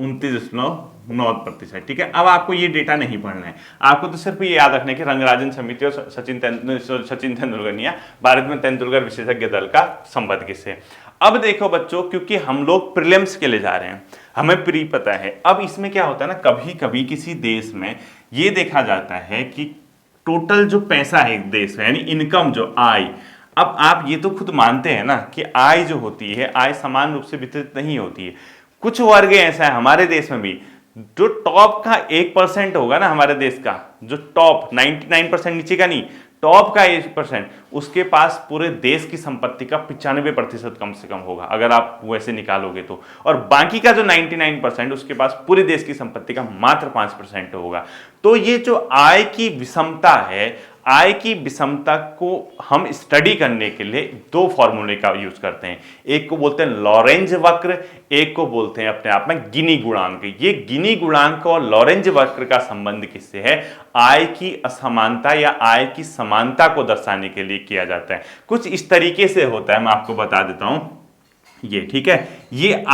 29.9%। ठीक है, अब आपको ये डेटा नहीं पढ़ना है, आपको तो सिर्फ ये याद रखना है कि रंगराजन समिति और सचिन तेंदुलकर नहीं है, भारत में तेंदुलकर विशेषज्ञ दल का संबंध किससे। अब देखो बच्चों, क्योंकि हम लोग प्रीलिम्स के लिए जा रहे हैं, हमें प्री पता है। अब इसमें क्या होता है ना, कभी कभी किसी देश में ये देखा जाता है कि टोटल जो पैसा है देश में यानी इनकम जो आय, अब आप ये तो खुद मानते हैं ना कि आय जो होती है, आय समान रूप से वितरित नहीं होती है। कुछ वर्ग ऐसा है हमारे देश में भी, जो टॉप का 1% होगा ना हमारे देश का, जो टॉप 99% नीचे का नहीं, टॉप का 1%, उसके पास पूरे देश की संपत्ति का 95% कम से कम होगा अगर आप वैसे निकालोगे तो, और बाकी का जो 99% उसके पास पूरे देश की संपत्ति का मात्र 5% होगा। तो ये जो आय की विषमता है, आय की विषमता को हम स्टडी करने के लिए दो फॉर्मूले का यूज करते हैं, एक को बोलते हैं लॉरेंज वक्र, एक को बोलते हैं अपने आप में गिनी गुणांक। ये गिनी गुणांक और लॉरेंज वक्र का संबंध किससे है, आय की असमानता या आय की समानता को दर्शाने के लिए किया जाता है। कुछ इस तरीके से होता है, मैं आपको बता देता हूं ये। ठीक है, ये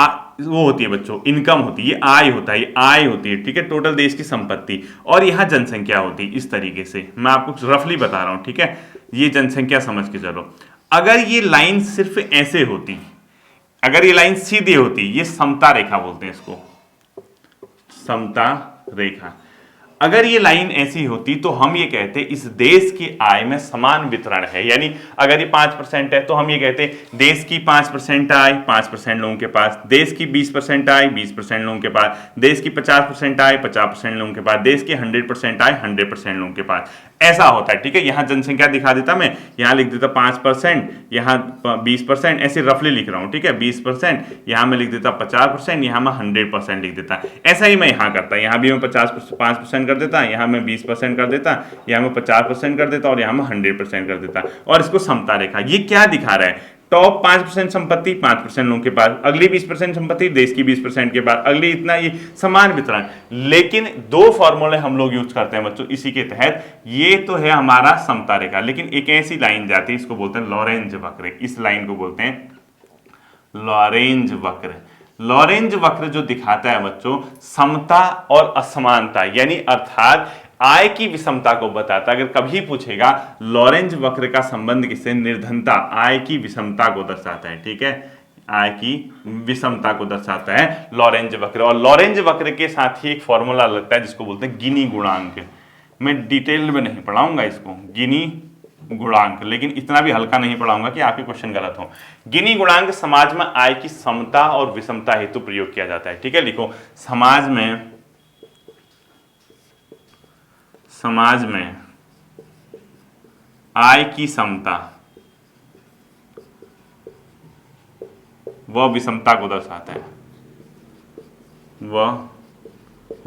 वो होती है बच्चों इनकम होती है, ये आय होता है, ये आय होती है। ठीक है, टोटल देश की संपत्ति, और यहां जनसंख्या होती है। इस तरीके से मैं आपको रफली बता रहा हूं। ठीक है, ये जनसंख्या समझ के चलो। अगर ये लाइन सिर्फ ऐसे होती, अगर ये लाइन सीधी होती, ये समता रेखा बोलते हैं इसको, समता रेखा। अगर ये लाइन ऐसी होती तो हम ये कहते इस देश की आय में समान वितरण है, यानी अगर ये 5% है तो हम ये कहते देश की 5% आय 5% लोगों के पास, देश की 20% आय 20% लोगों के पास, देश की 50% आय 50% लोगों के पास, देश की 100% आय 100% लोगों के पास, ऐसा होता है। ठीक है, यहां जनसंख्या दिखा देता, मैं यहां लिख देता 5%, यहां 20%, ऐसे रफली लिख रहा हूं। ठीक है, 20%, यहां मैं लिख देता 50%, यहां मैं 100% लिख देता। ऐसा ही मैं यहां करता, यहां भी मैं 5% कर देता, यहां मैं 20% कर देता, यहां मैं 50% कर देता और यहां मैं 100% कर देता, और इसको समता रेखा। ये क्या दिखा रहा है, टॉप 5% संपत्ति 5% लोगों के पास, अगली 20% संपत्ति देश की 20% के पास, अगली इतना, ये समान वितरण। लेकिन दो फॉर्मूले हम लोग यूज करते हैं बच्चों इसी के तहत। ये तो है हमारा समता रेखा, लेकिन एक ऐसी लाइन जाती है, इसको बोलते हैं लॉरेंज वक्र। इस लाइन को बोलते हैं लॉरेंज वक्र। लॉरेंज वक्र जो दिखाता है बच्चों समता और असमानता, यानी अर्थात आय की विषमता को बताता है। अगर कभी पूछेगा लॉरेंज वक्र का संबंध किससे, निर्धनता, आय की विषमता को दर्शाता है। ठीक है, आय की विषमता को दर्शाता है लॉरेंज वक्र। और लॉरेंज वक्र के साथ ही एक फॉर्मूला लगता है जिसको बोलते हैं गिनी गुणांक। मैं डिटेल में नहीं पढ़ाऊंगा इसको, गिनी गुणांक, लेकिन इतना भी हल्का नहीं पढ़ाऊंगा कि आपके क्वेश्चन गलत हो। गिनी गुणांक समाज में आय की समता और विषमता हेतु प्रयोग किया जाता है। ठीक है, लिखो समाज में आय की समता वह विषमता को दर्शाता है, वह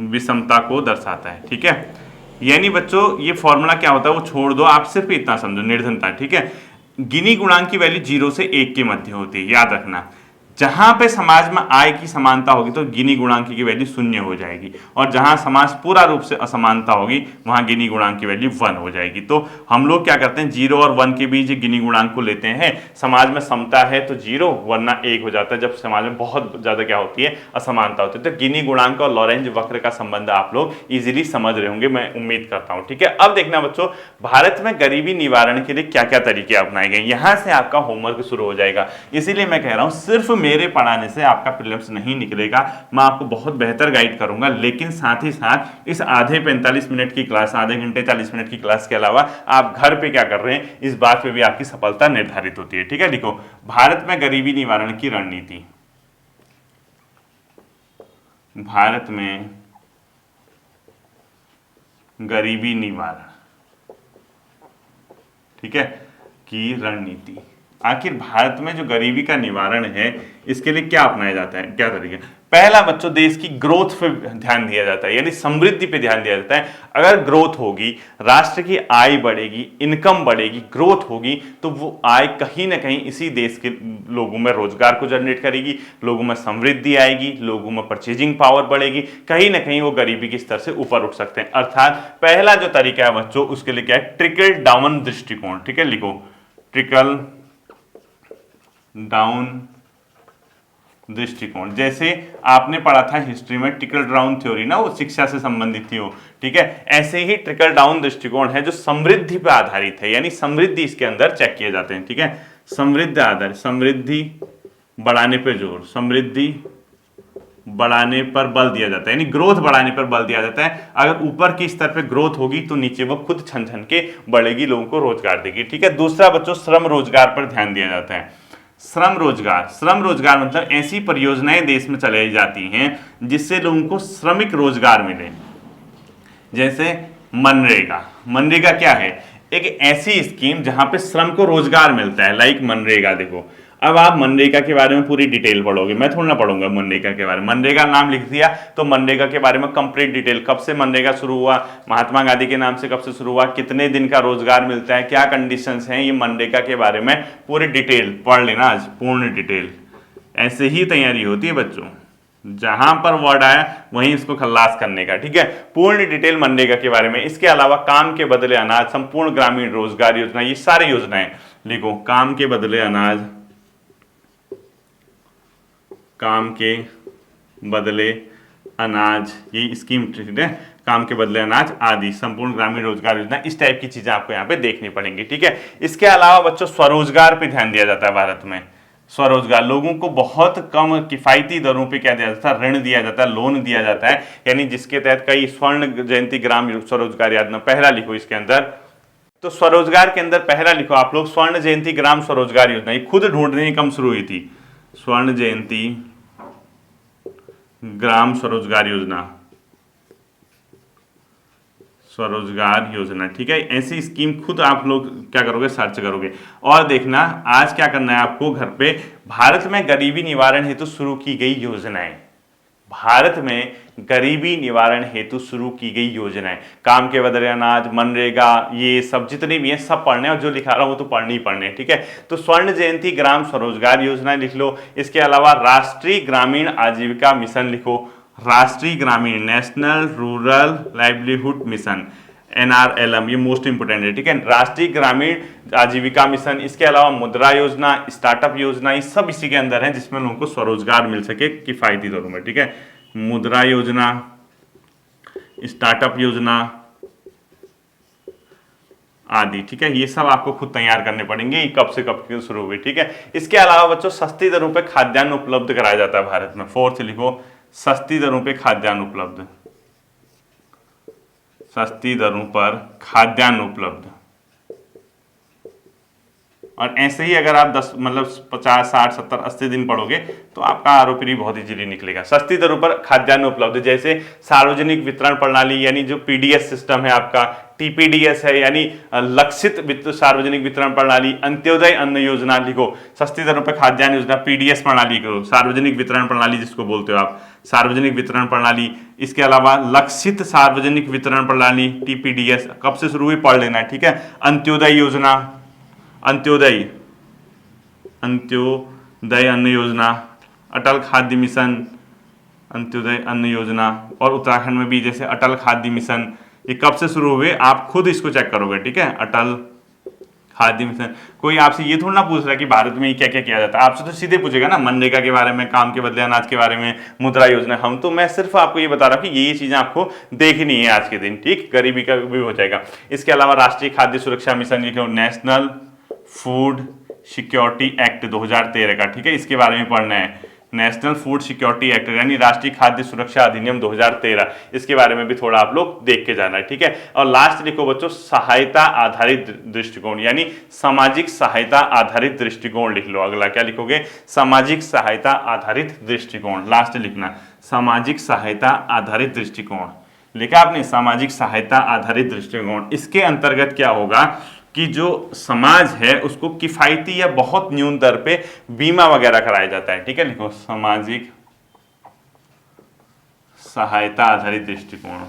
विषमता को दर्शाता है। ठीक है, यानी बच्चों ये फॉर्मूला क्या होता है वो छोड़ दो, आप सिर्फ इतना समझो, निर्धनता। ठीक है, गिनी गुणांक की वैल्यू 0 से 1 के मध्य होती है, याद रखना। जहां पे समाज में आय की समानता होगी तो गिनी गुणांक की वैल्यू 0 हो जाएगी, और जहां समाज पूरा रूप से असमानता होगी वहां गिनी गुणांक की वैल्यू 1 हो जाएगी। तो हम लोग क्या करते हैं 0 और 1 के बीच गिनी गुणांक को लेते हैं। समाज में समता है तो 0 वरना 1 हो जाता है, जब समाज में बहुत ज्यादा क्या होती है, असमानता होती है। तो गिनी गुणांक और लॉरेंज वक्र का संबंध आप लोग इजीली समझ रहे होंगे, मैं उम्मीद करता हूं। ठीक है, अब देखना बच्चों भारत में गरीबी निवारण के लिए क्या क्या तरीके अपनाए गए, यहां से आपका होमवर्क शुरू हो जाएगा। इसीलिए मैं कह रहा हूं सिर्फ मेरे पढ़ाने से आपका प्रीलिम्स नहीं निकलेगा, मैं आपको बहुत बेहतर गाइड करूंगा, लेकिन साथ ही साथ इस आधे 45 मिनट की क्लास, आधे घंटे 40 मिनट की क्लास के अलावा आप घर पे क्या कर रहे हैं इस बात पे भी आपकी सफलता निर्धारित होती है। ठीक है, लिखो भारत में गरीबी निवारण की रणनीति। भारत में गरीबी निवारण, ठीक है, की रणनीति। आखिर भारत में जो गरीबी का निवारण है इसके लिए क्या अपनाया जाता है, क्या तरीके। पहला बच्चों देश की ग्रोथ पे ध्यान दिया जाता है, यानी समृद्धि पे ध्यान दिया जाता है। अगर ग्रोथ होगी, राष्ट्र की आय बढ़ेगी, इनकम बढ़ेगी, ग्रोथ होगी, तो वो आय कहीं ना कहीं इसी देश के लोगों में रोजगार को जनरेट करेगी, लोगों में समृद्धि आएगी, लोगों में परचेजिंग पावर बढ़ेगी, कहीं ना कहीं वो गरीबी के स्तर से ऊपर उठ सकते हैं। अर्थात पहला जो तरीका है बच्चों उसके लिए क्या है, ट्रिकल डाउन दृष्टिकोण। ठीक है, लिखो ट्रिकल डाउन दृष्टिकोण। जैसे आपने पढ़ा था हिस्ट्री में ट्रिकल डाउन थ्योरी ना, वो शिक्षा से संबंधित थी वो। ठीक है, ऐसे ही ट्रिकल डाउन दृष्टिकोण है जो समृद्धि पर आधारित है, यानी समृद्धि इसके अंदर चेक किए जाते हैं। ठीक है, समृद्धि आधार, समृद्धि बढ़ाने पर जोर, समृद्धि बढ़ाने पर बल दिया जाता है, यानी ग्रोथ बढ़ाने पर बल दिया जाता है। अगर ऊपर के स्तर पे ग्रोथ होगी तो नीचे वो खुद छन छन के बढ़ेगी, लोगों को रोजगार देगी। ठीक है, दूसरा बच्चों श्रम रोजगार पर ध्यान दिया जाता है। श्रम रोजगार, श्रम रोजगार मतलब ऐसी परियोजनाएं देश में चलाई जाती हैं जिससे लोगों को श्रमिक रोजगार मिले। जैसे मनरेगा। मनरेगा क्या है, एक ऐसी स्कीम जहां पे श्रम को रोजगार मिलता है, लाइक मनरेगा। देखो अब आप मनरेगा के बारे में पूरी डिटेल पढ़ोगे, मैं थोड़ा ना पढ़ूंगा मनरेगा के बारे में। मनरेगा नाम लिख दिया तो मनरेगा के बारे में कंप्लीट डिटेल, कब से मनरेगा शुरू हुआ, महात्मा गांधी के नाम से कब से शुरू हुआ, कितने दिन का रोजगार मिलता है, क्या कंडीशंस हैं, ये मनरेगा के बारे में पूरी डिटेल पढ़ लेना आज, पूर्ण डिटेल। ऐसे ही तैयारी होती है बच्चों, जहां पर वर्ड आया वहीं इसको खल्लास करने का। ठीक है, पूर्ण डिटेल मनरेगा के बारे में। इसके अलावा काम के बदले अनाज, संपूर्ण ग्रामीण रोजगार योजना, ये सारी योजनाएं लिखो। काम के बदले अनाज, काम के बदले अनाज, ये स्कीम। ठीक है, काम के बदले अनाज आदि, संपूर्ण ग्रामीण रोजगार योजना, इस टाइप की चीजें आपको यहाँ पे देखनी पड़ेंगी। ठीक है, इसके अलावा बच्चों स्वरोजगार पे ध्यान दिया जाता है भारत में। स्वरोजगार, लोगों को बहुत कम किफायती दरों पे क्या दिया जाता है, ऋण दिया जाता है, लोन दिया जाता है, यानी जिसके तहत कई स्वर्ण जयंती ग्राम स्वरोजगार योजना, पहला लिखो इसके अंदर, तो स्वरोजगार के अंदर पहला लिखो आप लोग स्वर्ण जयंती ग्राम स्वरोजगार योजना, ये खुद ढूंढने की कम शुरू हुई थी, स्वर्ण जयंती ग्राम स्वरोजगार योजना, स्वरोजगार योजना, ठीक है। ऐसी स्कीम खुद आप लोग क्या करोगे, सर्च करोगे। और देखना आज क्या करना है आपको घर पे, भारत में गरीबी निवारण हेतु शुरू की गई योजनाएं, भारत में गरीबी निवारण हेतु शुरू की गई योजनाएं, काम के बदले अनाज, मनरेगा, ये सब जितने भी हैं सब पढ़ने, और जो लिखा रहा हूं वो तो पढ़ने ही पढ़ने, ठीक है। तो स्वर्ण जयंती ग्राम स्वरोजगार योजना लिख लो। इसके अलावा राष्ट्रीय ग्रामीण आजीविका मिशन लिखो, राष्ट्रीय ग्रामीण, national rural livelihood mission, NRLM, ये मोस्ट इंपोर्टेंट है, ठीक है। राष्ट्रीय ग्रामीण आजीविका मिशन, इसके अलावा मुद्रा योजना, स्टार्टअप योजना, ये सब इसी के अंदर है जिसमें लोगों को स्वरोजगार मिल सके किफायती दरों में, ठीक है। मुद्रा योजना, स्टार्टअप योजना आदि, ठीक है। ये सब आपको खुद तैयार करने पड़ेंगे, ये कब से कब शुरू हुई, ठीक है। इसके अलावा बच्चों सस्ती दरों पे खाद्यान्न उपलब्ध कराया जाता है भारत में, फोर्थ लिखो, सस्ती दरों पे खाद्यान्न उपलब्ध, सस्ती दरों पर खाद्यान्न उपलब्ध। और ऐसे ही अगर आप 10 मतलब 50 60 70 80 दिन पढ़ोगे तो आपका आरोपी बहुत इजीली निकलेगा। सस्ती दरों पर खाद्यान्न उपलब्ध, जैसे सार्वजनिक वितरण प्रणाली, यानी जो पीडीएस सिस्टम है आपका, टीपीडीएस है यानी लक्षित सार्वजनिक वितरण प्रणाली, अंत्योदय अन्न योजना लिखो, सस्ती दरों पर खाद्यान्न योजना, पीडीएस प्रणाली करो, सार्वजनिक वितरण प्रणाली जिसको बोलते हो आप, सार्वजनिक वितरण प्रणाली। इसके अलावा लक्षित सार्वजनिक वितरण प्रणाली, टीपीडीएस कब से शुरू हुई पढ़ लेना है, ठीक है। अंत्योदय योजना, अंत्योदय अंत्योदय अन्न योजना, अटल खाद्य मिशन, अंत्योदय अन्न योजना, और उत्तराखंड में भी जैसे अटल खाद्य मिशन, ये कब से शुरू हुए आप खुद इसको चेक करोगे, ठीक है। अटल खाद्य मिशन, कोई आपसे ये थोड़ा ना पूछ रहा है कि भारत में क्या क्या किया जाता है, आपसे तो सीधे पूछेगा ना मनरेगा के बारे में, काम के बदले अनाज के बारे में, मुद्रा योजना। हम तो मैं सिर्फ आपको ये बता रहा हूँ कि ये चीजें आपको देखनी है आज के दिन, ठीक, गरीबी का भी हो जाएगा। इसके अलावा राष्ट्रीय खाद्य सुरक्षा मिशन लिखो, नेशनल फूड सिक्योरिटी एक्ट 2013 का, ठीक है, इसके बारे में पढ़ना है, नेशनल फूड सिक्योरिटी एक्ट यानी राष्ट्रीय खाद्य सुरक्षा अधिनियम 2013, इसके बारे में भी थोड़ा आप लोग देख के जाना है, ठीक है। और लास्ट लिखो बच्चों सहायता आधारित दृष्टिकोण, यानी सामाजिक सहायता आधारित दृष्टिकोण लिख लो। अगला क्या लिखोगे, सामाजिक सहायता आधारित दृष्टिकोण, लास्ट लिखना सामाजिक सहायता आधारित दृष्टिकोण, लिखा आपने सामाजिक सहायता आधारित दृष्टिकोण। इसके अंतर्गत क्या होगा कि जो समाज है उसको किफायती या बहुत न्यून दर पे बीमा वगैरह कराया जाता है, ठीक है। लिखो सामाजिक सहायता आधारित दृष्टिकोण,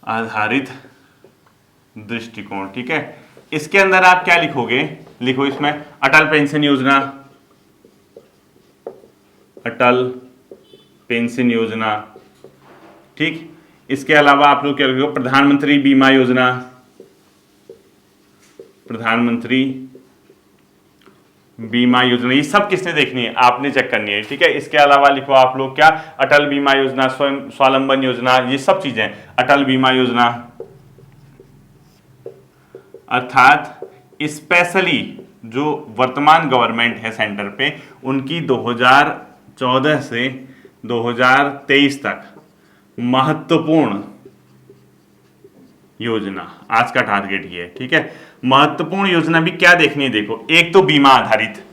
आधारित दृष्टिकोण, ठीक है। इसके अंदर आप क्या लिखोगे, लिखो इसमें अटल पेंशन योजना, अटल पेंशन योजना, ठीक। इसके अलावा आप लोग क्या लिखोगे, प्रधानमंत्री बीमा योजना, प्रधानमंत्री बीमा योजना, ये सब किसने देखनी है, आपने चेक करनी है, ठीक है। इसके अलावा लिखो आप लोग क्या, अटल बीमा योजना, स्वयं स्वावलंबन योजना, ये सब चीजें, अटल बीमा योजना अर्थात स्पेशली जो वर्तमान गवर्नमेंट है सेंटर पे, उनकी 2014 से 2023 तक महत्वपूर्ण योजना, आज का टारगेट ये है, ठीक है। महत्वपूर्ण योजना भी क्या देखनी है, देखो एक तो बीमा आधारित,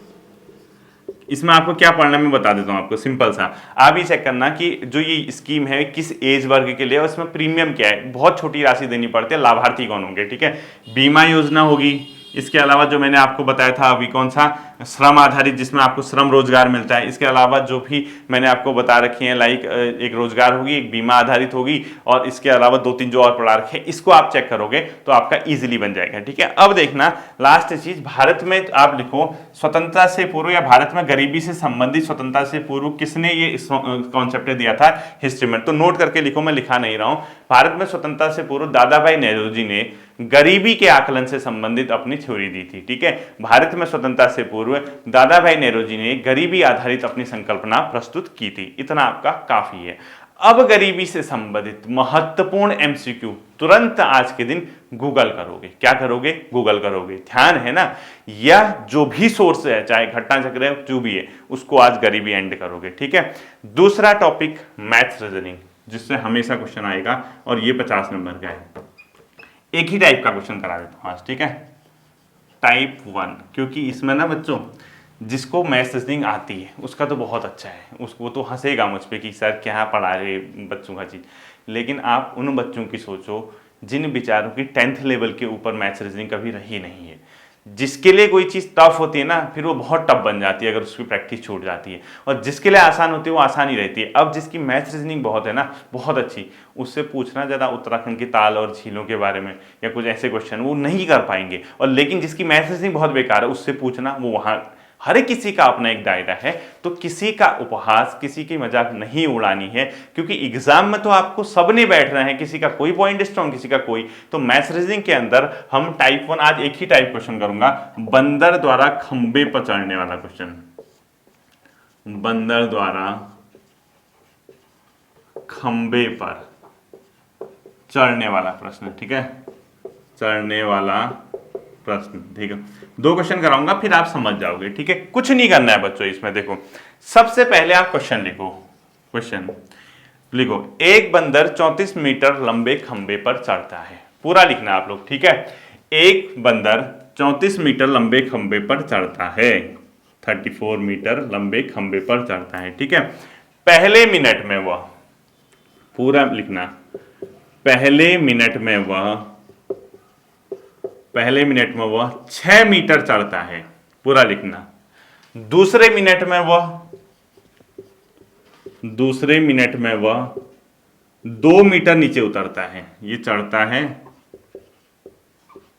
इसमें आपको क्या पढ़ना मैं बता देता हूं आपको, सिंपल सा आप ये चेक करना कि जो ये स्कीम है किस एज वर्ग के लिए, और इसमें प्रीमियम क्या है, बहुत छोटी राशि देनी पड़ती है, लाभार्थी कौन होंगे, ठीक है। बीमा योजना होगी, इसके अलावा जो मैंने आपको बताया था अभी कौन सा, श्रम आधारित, जिसमें आपको श्रम रोजगार मिलता है। इसके अलावा जो भी मैंने आपको बता रखी है लाइक एक रोजगार होगी, एक बीमा आधारित होगी, और इसके अलावा 2-3 जो और पढ़ा रखे, इसको आप चेक करोगे तो आपका इजीली बन जाएगा, ठीक है। अब देखना लास्ट चीज, भारत में आप लिखो स्वतंत्रता से पूर्व या भारत में गरीबी से संबंधित स्वतंत्रता से पूर्व किसने ये कॉन्सेप्ट दिया था हिस्ट्री में, तो नोट करके लिखो, मैं लिखा नहीं रहा हूं। भारत में स्वतंत्रता से पूर्व दादा भाई नेहरू जी ने गरीबी के आकलन से संबंधित अपनी थ्योरी दी थी, ठीक है। भारत में स्वतंत्रता से पूर्व दादा भाई नेहरू जी ने गरीबी आधारित अपनी संकल्पना प्रस्तुत की थी, इतना आपका काफी है। अब गरीबी से संबंधित महत्वपूर्ण एमसीक्यू तुरंत आज के दिन गूगल करोगे। क्या करोगे? गूगल करोगे। ध्यान है ना, यह जो भी सोर्स है, चाहे घटना चक्र है, जो भी है, उसको आज गरीबी एंड करोगे। ठीक है। दूसरा टॉपिक मैथ्स रीजनिंग, जिससे हमेशा क्वेश्चन आएगा और ये 50 नंबर का है। एक ही टाइप का क्वेश्चन करा देता हूं आज। ठीक है, टाइप 1, क्योंकि इसमें ना बच्चों जिसको मैथ्स रीजनिंग आती है उसका तो बहुत अच्छा है, उसको तो हंसेगा मुझ पे कि सर क्या पढ़ा रहे बच्चों का चीज़। लेकिन आप उन बच्चों की सोचो जिन बेचारों की 10th लेवल के ऊपर मैथ्स रीजनिंग कभी रही नहीं है, जिसके लिए कोई चीज़ टफ होती है ना, फिर वो बहुत टफ बन जाती है अगर उसकी प्रैक्टिस छूट जाती है, और जिसके लिए आसान होती है वो आसान ही रहती है। अब जिसकी मैथ्स रीजनिंग बहुत है ना, बहुत अच्छी, उससे पूछना ज़्यादा उत्तराखंड की ताल और झीलों के बारे में या कुछ ऐसे क्वेश्चन वो नहीं कर पाएंगे। और लेकिन जिसकी मैथ्स रीजनिंग बहुत बेकार है उससे पूछना, वो वहाँ हर किसी का अपना एक दायरा है, तो किसी का उपहास, किसी की मजाक नहीं उड़ानी है, क्योंकि एग्जाम में तो आपको सबने बैठना है, किसी का कोई पॉइंट स्ट्रॉन्ग, किसी का कोई। तो मैथ्स रीजनिंग के अंदर हम टाइप 1 आज एक ही टाइप क्वेश्चन करूंगा, बंदर द्वारा खंबे पर चढ़ने वाला क्वेश्चन। बंदर द्वारा खंबे पर चढ़ने वाला प्रश्न। ठीक है, चढ़ने वाला प्रश्न। ठीक है, 2 क्वेश्चन कराऊंगा, फिर आप समझ जाओगे। ठीक है, कुछ नहीं करना है बच्चों इसमें। देखो, सबसे पहले आप क्वेश्चन लिखो। क्वेश्चन लिखो, एक बंदर 34 मीटर लंबे खंबे पर चढ़ता है। पूरा लिखना आप लोग। ठीक है, एक बंदर 34 मीटर लंबे खंबे पर चढ़ता है, 34 मीटर लंबे खंबे पर चढ़ता है। ठीक है, पहले मिनट में वह, पूरा लिखना, पहले मिनट में वह 6 मीटर चढ़ता है। पूरा लिखना। दूसरे मिनट में वह 2 मीटर नीचे उतरता है। ये चढ़ता है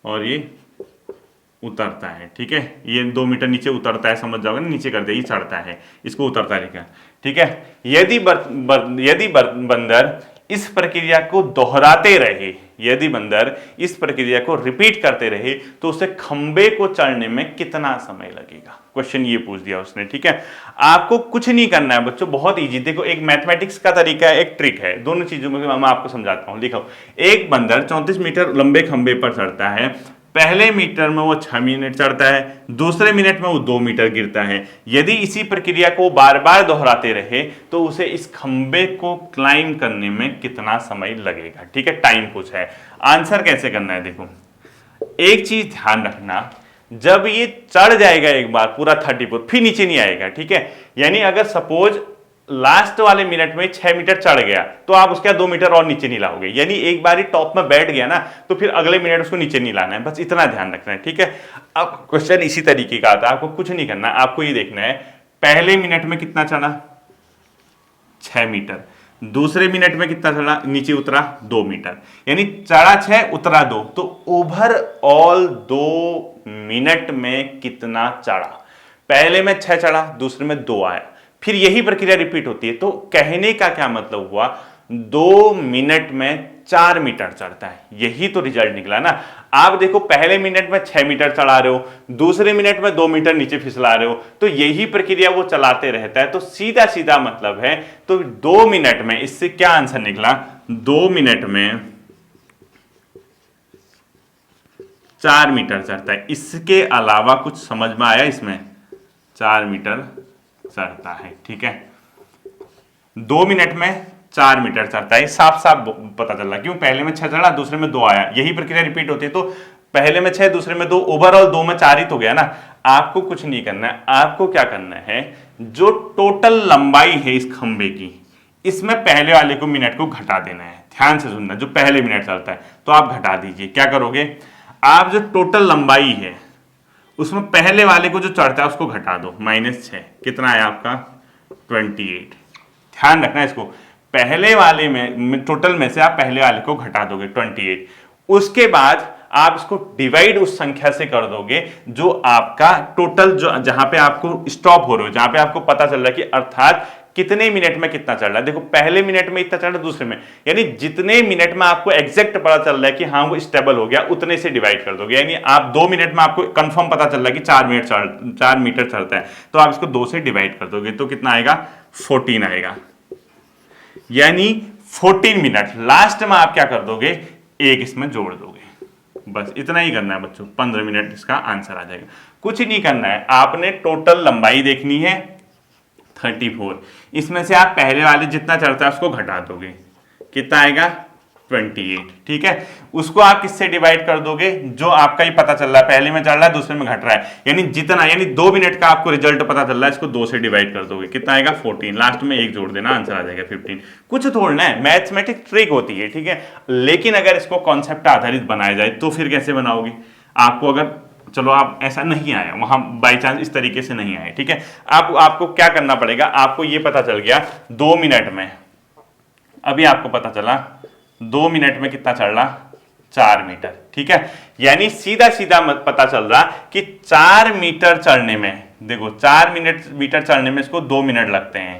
और ये उतरता है। ठीक है, ये 2 मीटर नीचे उतरता है, समझ जाओगे ना, नीचे कर दे, ये चढ़ता है, इसको उतरता लिखा। ठीक है, यदि बंदर इस प्रक्रिया को दोहराते रहे, यदि बंदर इस प्रक्रिया को रिपीट करते रहे, तो उसे खंबे को चढ़ने में कितना समय लगेगा? क्वेश्चन ये पूछ दिया उसने। ठीक है, आपको कुछ नहीं करना है बच्चों, बहुत इजी। देखो, एक मैथमेटिक्स का तरीका है, एक ट्रिक है, दोनों चीजों में मैं आपको समझाता हूं। देखो, एक बंदर 34 मीटर लंबे खंबे पर चढ़ता है, पहले मीटर में वो 6 मिनट चढ़ता है, दूसरे मिनट में वो 2 मीटर गिरता है। यदि इसी प्रक्रिया को बार बार दोहराते रहे तो उसे इस खंबे को क्लाइम करने में कितना समय लगेगा? ठीक है, टाइम कुछ है। आंसर कैसे करना है? देखो, एक चीज ध्यान रखना, जब ये चढ़ जाएगा एक बार पूरा 34, फिर नीचे नहीं आएगा। ठीक है, यानी अगर सपोज लास्ट वाले मिनट में 6 मीटर चढ़ गया तो आप उसके 2 मीटर और नीचे नहीं लाओगे, यानी एक बार ही टॉप में बैठ गया ना, तो फिर अगले मिनट उसको नीचे नहीं लाना है, बस इतना ध्यान रखना है। ठीक है, अब क्वेश्चन इसी तरीके का आता है, आपको कुछ नहीं करना, आपको ये देखना है पहले मिनट में कितना चढ़ा, 6 मीटर, दूसरे मिनट में कितना चढ़ा, नीचे उतरा 2 मीटर, यानी चढ़ा 6 उतरा 2, तो ओवरऑल 2 मिनट में कितना चढ़ा? पहले में 6 चढ़ा, दूसरे में 2 आया, फिर यही प्रक्रिया रिपीट होती है। तो कहने का क्या मतलब हुआ, 2 मिनट में 4 मीटर चढ़ता है, यही तो रिजल्ट निकला ना। आप देखो, पहले मिनट में 6 मीटर चढ़ा रहे हो, दूसरे मिनट में 2 मीटर नीचे फिसला रहे हो, तो यही प्रक्रिया वो चलाते रहता है। तो सीधा सीधा मतलब है, तो 2 मिनट में, इससे क्या आंसर निकला, 2 मिनट में 4 मीटर चढ़ता है। इसके अलावा कुछ समझ में आया इसमें? 4 मीटर चढ़ता है। ठीक है, 2 मिनट में 4 मीटर चढ़ता है, साफ साफ पता चल रहा। क्यों? पहले में 6 चढ़ा, दूसरे में 2 आया, यही प्रक्रिया रिपीट होती है, तो पहले में 6, दूसरे में 2, ओवरऑल 2 में 4 ही तो गया ना। आपको कुछ नहीं करना है, आपको क्या करना है, जो टोटल लंबाई है इस खंबे की, इसमें पहले वाले को मिनट को घटा देना है। ध्यान से सुनना, जो पहले मिनट चलता है तो आप घटा दीजिए। क्या करोगे, आप जो टोटल लंबाई है उसमें पहले वाले को जो चढ़ता है उसको घटा दो, -6, कितना है आपका, 28। ध्यान रखना इसको, पहले वाले में टोटल में से आप पहले वाले को घटा दोगे 28, उसके बाद आप इसको डिवाइड उस संख्या से कर दोगे जो आपका टोटल, जो जहां पे आपको स्टॉप हो रहे हो, जहां पे आपको पता चल रहा है कि अर्थात कितने मिनट में कितना चल रहा है। देखो, पहले मिनट में इतना चल रहा है, दूसरे में, यानी जितने मिनट में आपको एग्जैक्ट पता चल रहा है कि हाँ वो स्टेबल हो गया, उतने से डिवाइड कर दोगे। यानी आप 2 मिनट में आपको कंफर्म पता चल रहा है कि 4 मीटर चलता है, तो आप इसको 2 से डिवाइड कर दोगे, तो कितना आएगा, 14 आएगा। यानी 14 मिनट। लास्ट में आप क्या कर दोगे, एक इसमें जोड़ दोगे, बस इतना ही करना है बच्चों। 15 मिनट इसका आंसर आ जाएगा। कुछ नहीं करना है, आपने टोटल लंबाई देखनी है 34, इसमें से आप पहले वाले जितना चढ़ता है उसको घटा दोगे, कितना आएगा 28। ठीक है, उसको आप किससे डिवाइड कर दोगे, जो आपका ही पता चल रहा है, पहले में चढ़ रहा है दूसरे में घट रहा है, यानी जितना, यानी 2 मिनट का आपको रिजल्ट पता चल रहा है, इसको 2 से डिवाइड कर दोगे, कितना आएगा 14। लास्ट में एक जोड़ देना, आंसर आ जाएगा 15। कुछ थोड़ना है, मैथमेटिक ट्रिक होती है, ठीक है। लेकिन अगर इसको कॉन्सेप्ट आधारित बनाया जाए तो फिर कैसे बनाओगे, आपको अगर चलो आप ऐसा नहीं आया वहां बाई चांस इस तरीके से नहीं आए, ठीक है, आपको क्या करना पड़ेगा, आपको ये पता चल गया 2 मिनट में, अभी आपको पता चला 2 मिनट में कितना चढ़ रहा, 4 मीटर, ठीक है। यानी सीधा सीधा पता चल रहा कि 4 मीटर चढ़ने में, देखो 4 मीटर चढ़ने में इसको 2 मिनट लगते हैं,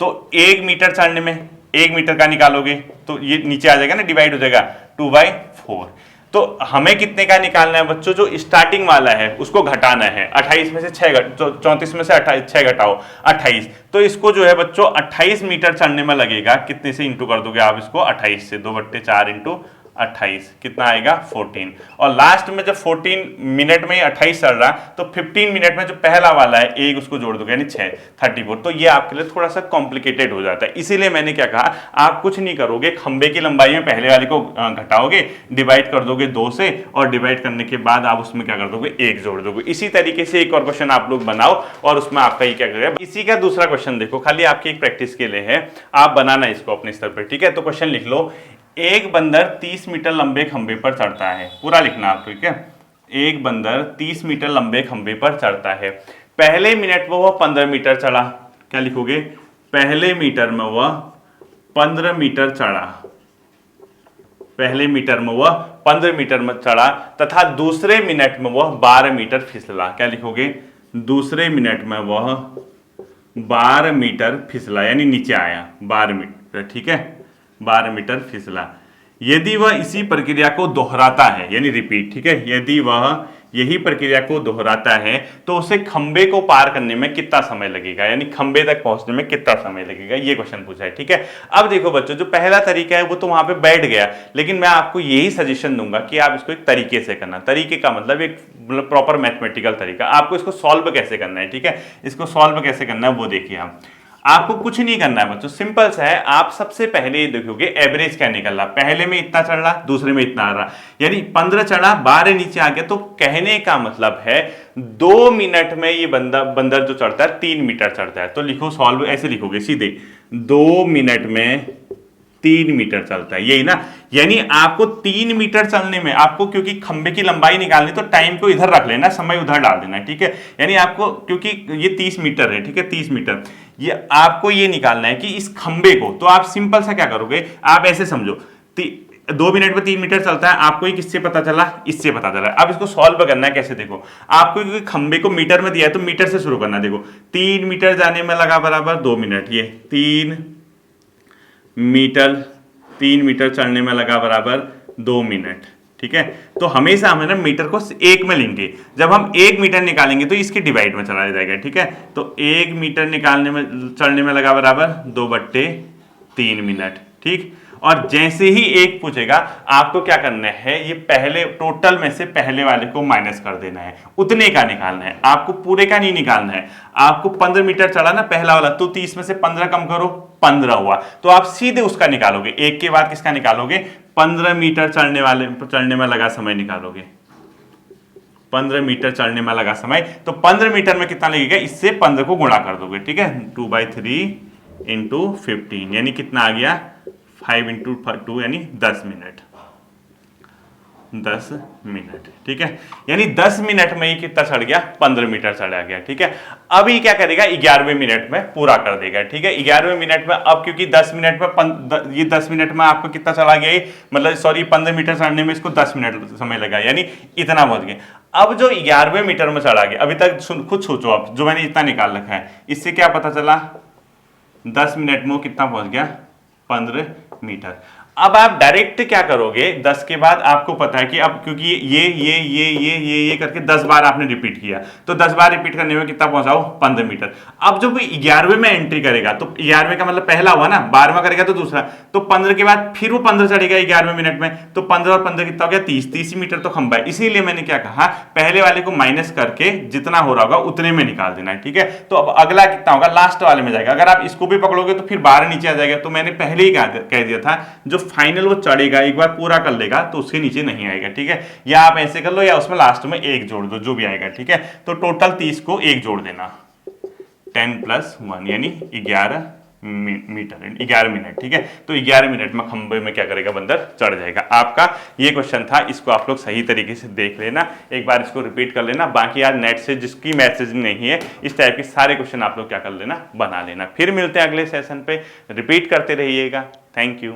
तो 1 मीटर चढ़ने में 1 मीटर का निकालोगे तो ये नीचे आ जाएगा ना, डिवाइड हो जाएगा 2/4। तो हमें कितने का निकालना है बच्चों, जो स्टार्टिंग वाला है उसको घटाना है। 28 में से 6 34 में से 6 घटाओ 28, तो इसको जो है बच्चों 28 मीटर चढ़ने में लगेगा। कितने से इंटू कर दोगे आप इसको, 28 से, 2/4 इंटू 28 कितना आएगा 14। और लास्ट में जब 14 मिनट में 28 चल रहा तो 15 मिनट में जो पहला वाला है एक उसको जोड़ दोगे, यानी 6 34। तो ये आपके लिए थोड़ा सा कॉम्प्लिकेटेड हो जाता है, इसीलिए मैंने क्या कहा, आप कुछ नहीं करोगे, खंबे की लंबाई में पहले वाले को घटाओगे, डिवाइड कर दोगे 2 से, और डिवाइड करने के बाद आप उसमें क्या कर दोगे, 1 जोड़ दोगे। इसी तरीके से एक और क्वेश्चन आप लोग बनाओ और उसमें आपका ये क्या करेगा। इसी का दूसरा क्वेश्चन देखो, खाली आपकी एक प्रैक्टिस के लिए है, आप बनाना इसको अपने स्तर पर, ठीक है। तो क्वेश्चन लिख लो, एक बंदर 30 मीटर लंबे खंबे पर चढ़ता है, पूरा लिखना आप, ठीक है। एक बंदर 30 मीटर लंबे खंबे पर चढ़ता है, पहले मिनट में वह 15 मीटर चढ़ा, क्या लिखोगे, पहले मीटर में वह 15 मीटर चढ़ा, पहले मीटर में वह 15 मीटर में चढ़ा, तथा दूसरे मिनट में वह 12 मीटर फिसला, क्या लिखोगे, दूसरे मिनट में वह 12 मीटर फिसला, यानी नीचे आया 12 मीटर, ठीक है, 12 मीटर फिसला। यदि वह इसी प्रक्रिया को दोहराता है, यानी रिपीट, ठीक है, यदि वह यही प्रक्रिया को दोहराता है तो उसे खंबे को पार करने में कितना समय लगेगा, यानी खंबे तक पहुंचने में कितना समय लगेगा, ये क्वेश्चन पूछा है, ठीक है। अब देखो बच्चों, जो पहला तरीका है वो तो वहां पे बैठ गया, लेकिन मैं आपको यही सजेशन दूंगा कि आप इसको एक तरीके से करना। तरीके का मतलब एक प्रॉपर मैथमेटिकल तरीका, आपको इसको सॉल्व कैसे करना है, ठीक है। इसको सॉल्व कैसे करना है वो देखिए आप, आपको कुछ नहीं करना है बच्चों, सिंपल सा है। आप सबसे पहले ये देखोगे एवरेज क्या निकल रहा, पहले में इतना चढ़ रहा, दूसरे में इतना आ रहा, यानी 15 चढ़ा 12 नीचे आ गया। तो कहने का मतलब है 2 मिनट में ये बंदर जो चढ़ता है 3 मीटर चढ़ता है। तो लिखो सॉल्व, ऐसे लिखोगे सीधे, 2 मिनट में 3 मीटर चलता है, यही ना। यानी आपको 3 मीटर चलने में, आपको क्योंकि खंबे की लंबाई निकालनी तो टाइम को इधर रख लेना, समय उधर डाल देना, ठीक है। यानी आपको, क्योंकि ये 30 मीटर है, ठीक है, 30 मीटर, ये आपको ये निकालना है कि इस खंबे को, तो आप सिंपल सा क्या करोगे, आप ऐसे समझो, 2 मिनट में 3 मीटर चलता है, आपको ये किससे पता चला, इससे पता चला। अब इसको सॉल्व करना है कैसे, देखो आपको, क्योंकि खंबे को मीटर में दिया है तो मीटर से शुरू करना। देखो 3 मीटर जाने में लगा बराबर 2 मिनट, ये 3 मीटर चढ़ने में लगा बराबर 2 मिनट, ठीक है। तो हमेशा हम ना मीटर को 1 में लेंगे, जब हम 1 मीटर निकालेंगे तो इसके डिवाइड में चला जाएगा, ठीक है। तो 1 मीटर चढ़ने में लगा बराबर 2/3 मिनट, ठीक। और जैसे ही एक पूछेगा आपको क्या करना है, ये पहले टोटल में से पहले वाले को माइनस कर देना है, उतने का निकालना है, आपको पूरे का नहीं निकालना है। आपको 15 मीटर चढ़ा ना पहला वाला, तो 30 में से 15 कम करो, 15 हुआ, तो आप सीधे उसका निकालोगे, एक के बाद किसका निकालोगे, 15 मीटर चढ़ने में लगा समय निकालोगे, 15 मीटर चढ़ने में लगा समय। तो 15 मीटर में कितना लगेगा, इससे 15 को गुणा कर दोगे, ठीक है, 2/3 इंटू 15, यानी कितना आ गया 5 इंटू 2, यानी 10 मिनट, 10 मिनट, ठीक है। यानी 10 मिनट में ही कितना चढ़ गया, 15 मीटर चढ़ा गया, ठीक है। अभी क्या करेगा, 11वें मिनट में पूरा कर देगा, ठीक है। 11वें मिनट में, अब क्योंकि 10 मिनट में ये 10 मिनट में आपको कितना चला गया, मतलब सॉरी 15 मीटर चढ़ने में इसको 10 मिनट समय लगा, यानी इतना पहुंच गया। अब जो 11वें मीटर में चढ़ा गया, अभी तक खुद सोचो आप, जो मैंने इतना निकाल रखा है, इससे क्या पता चला, 10 मिनट में वो कितना पहुंच गया, 15 मीटर। अब आप डायरेक्ट क्या करोगे, 10 के बाद आपको पता है कि अब क्योंकि ये करके 10 बार आपने रिपीट किया, तो 10 बार रिपीट करने में कितना पहुंचाओ, 15 मीटर। अब जब 11वें में एंट्री करेगा तो 11वें का मतलब पहला हुआ ना, 12वां करेगा तो दूसरा, तो 15 के बाद फिर वो 15 चढ़ेगा 11वें मिनट में, तो 15 और 15 कितना हो गया, 30 मीटर तो खंबा है। इसीलिए मैंने क्या कहा, पहले वाले को माइनस करके जितना हो रहा होगा उतने में निकाल देना है, ठीक है। तो अब अगला कितना होगा, लास्ट वाले में जाएगा। अगर आप इसको भी पकड़ोगे तो फिर 12 नीचे आ जाएगा। तो मैंने पहले ही कह दिया था, जो फाइनल वो चढ़ेगा एक बार पूरा कर लेगा तो उसके नीचे नहीं आएगा, ठीक है। या आप ऐसे कर लो या उसमें लास्ट में एक जोड़ दो, जो भी आएगा, ठीक है। तो टोटल 30 को एक जोड़ देना, 10 + 1 यानी 11 मीटर, 11 मिनट, ठीक है। तो 11 मिनट में खंबे में क्या करेगा, बंदर चढ़ जाएगा। आपका ये क्वेश्चन था, इसको आप लोग सही तरीके से देख लेना, एक बार इसको रिपीट कर लेना। बाकी आज नेट से जिसकी मैसेज नहीं है, इस टाइप के सारे क्वेश्चन आप लोग क्या कर लेना, बना लेना। फिर मिलते हैं अगले सेशन पे, रिपीट करते रहिएगा। Thank you.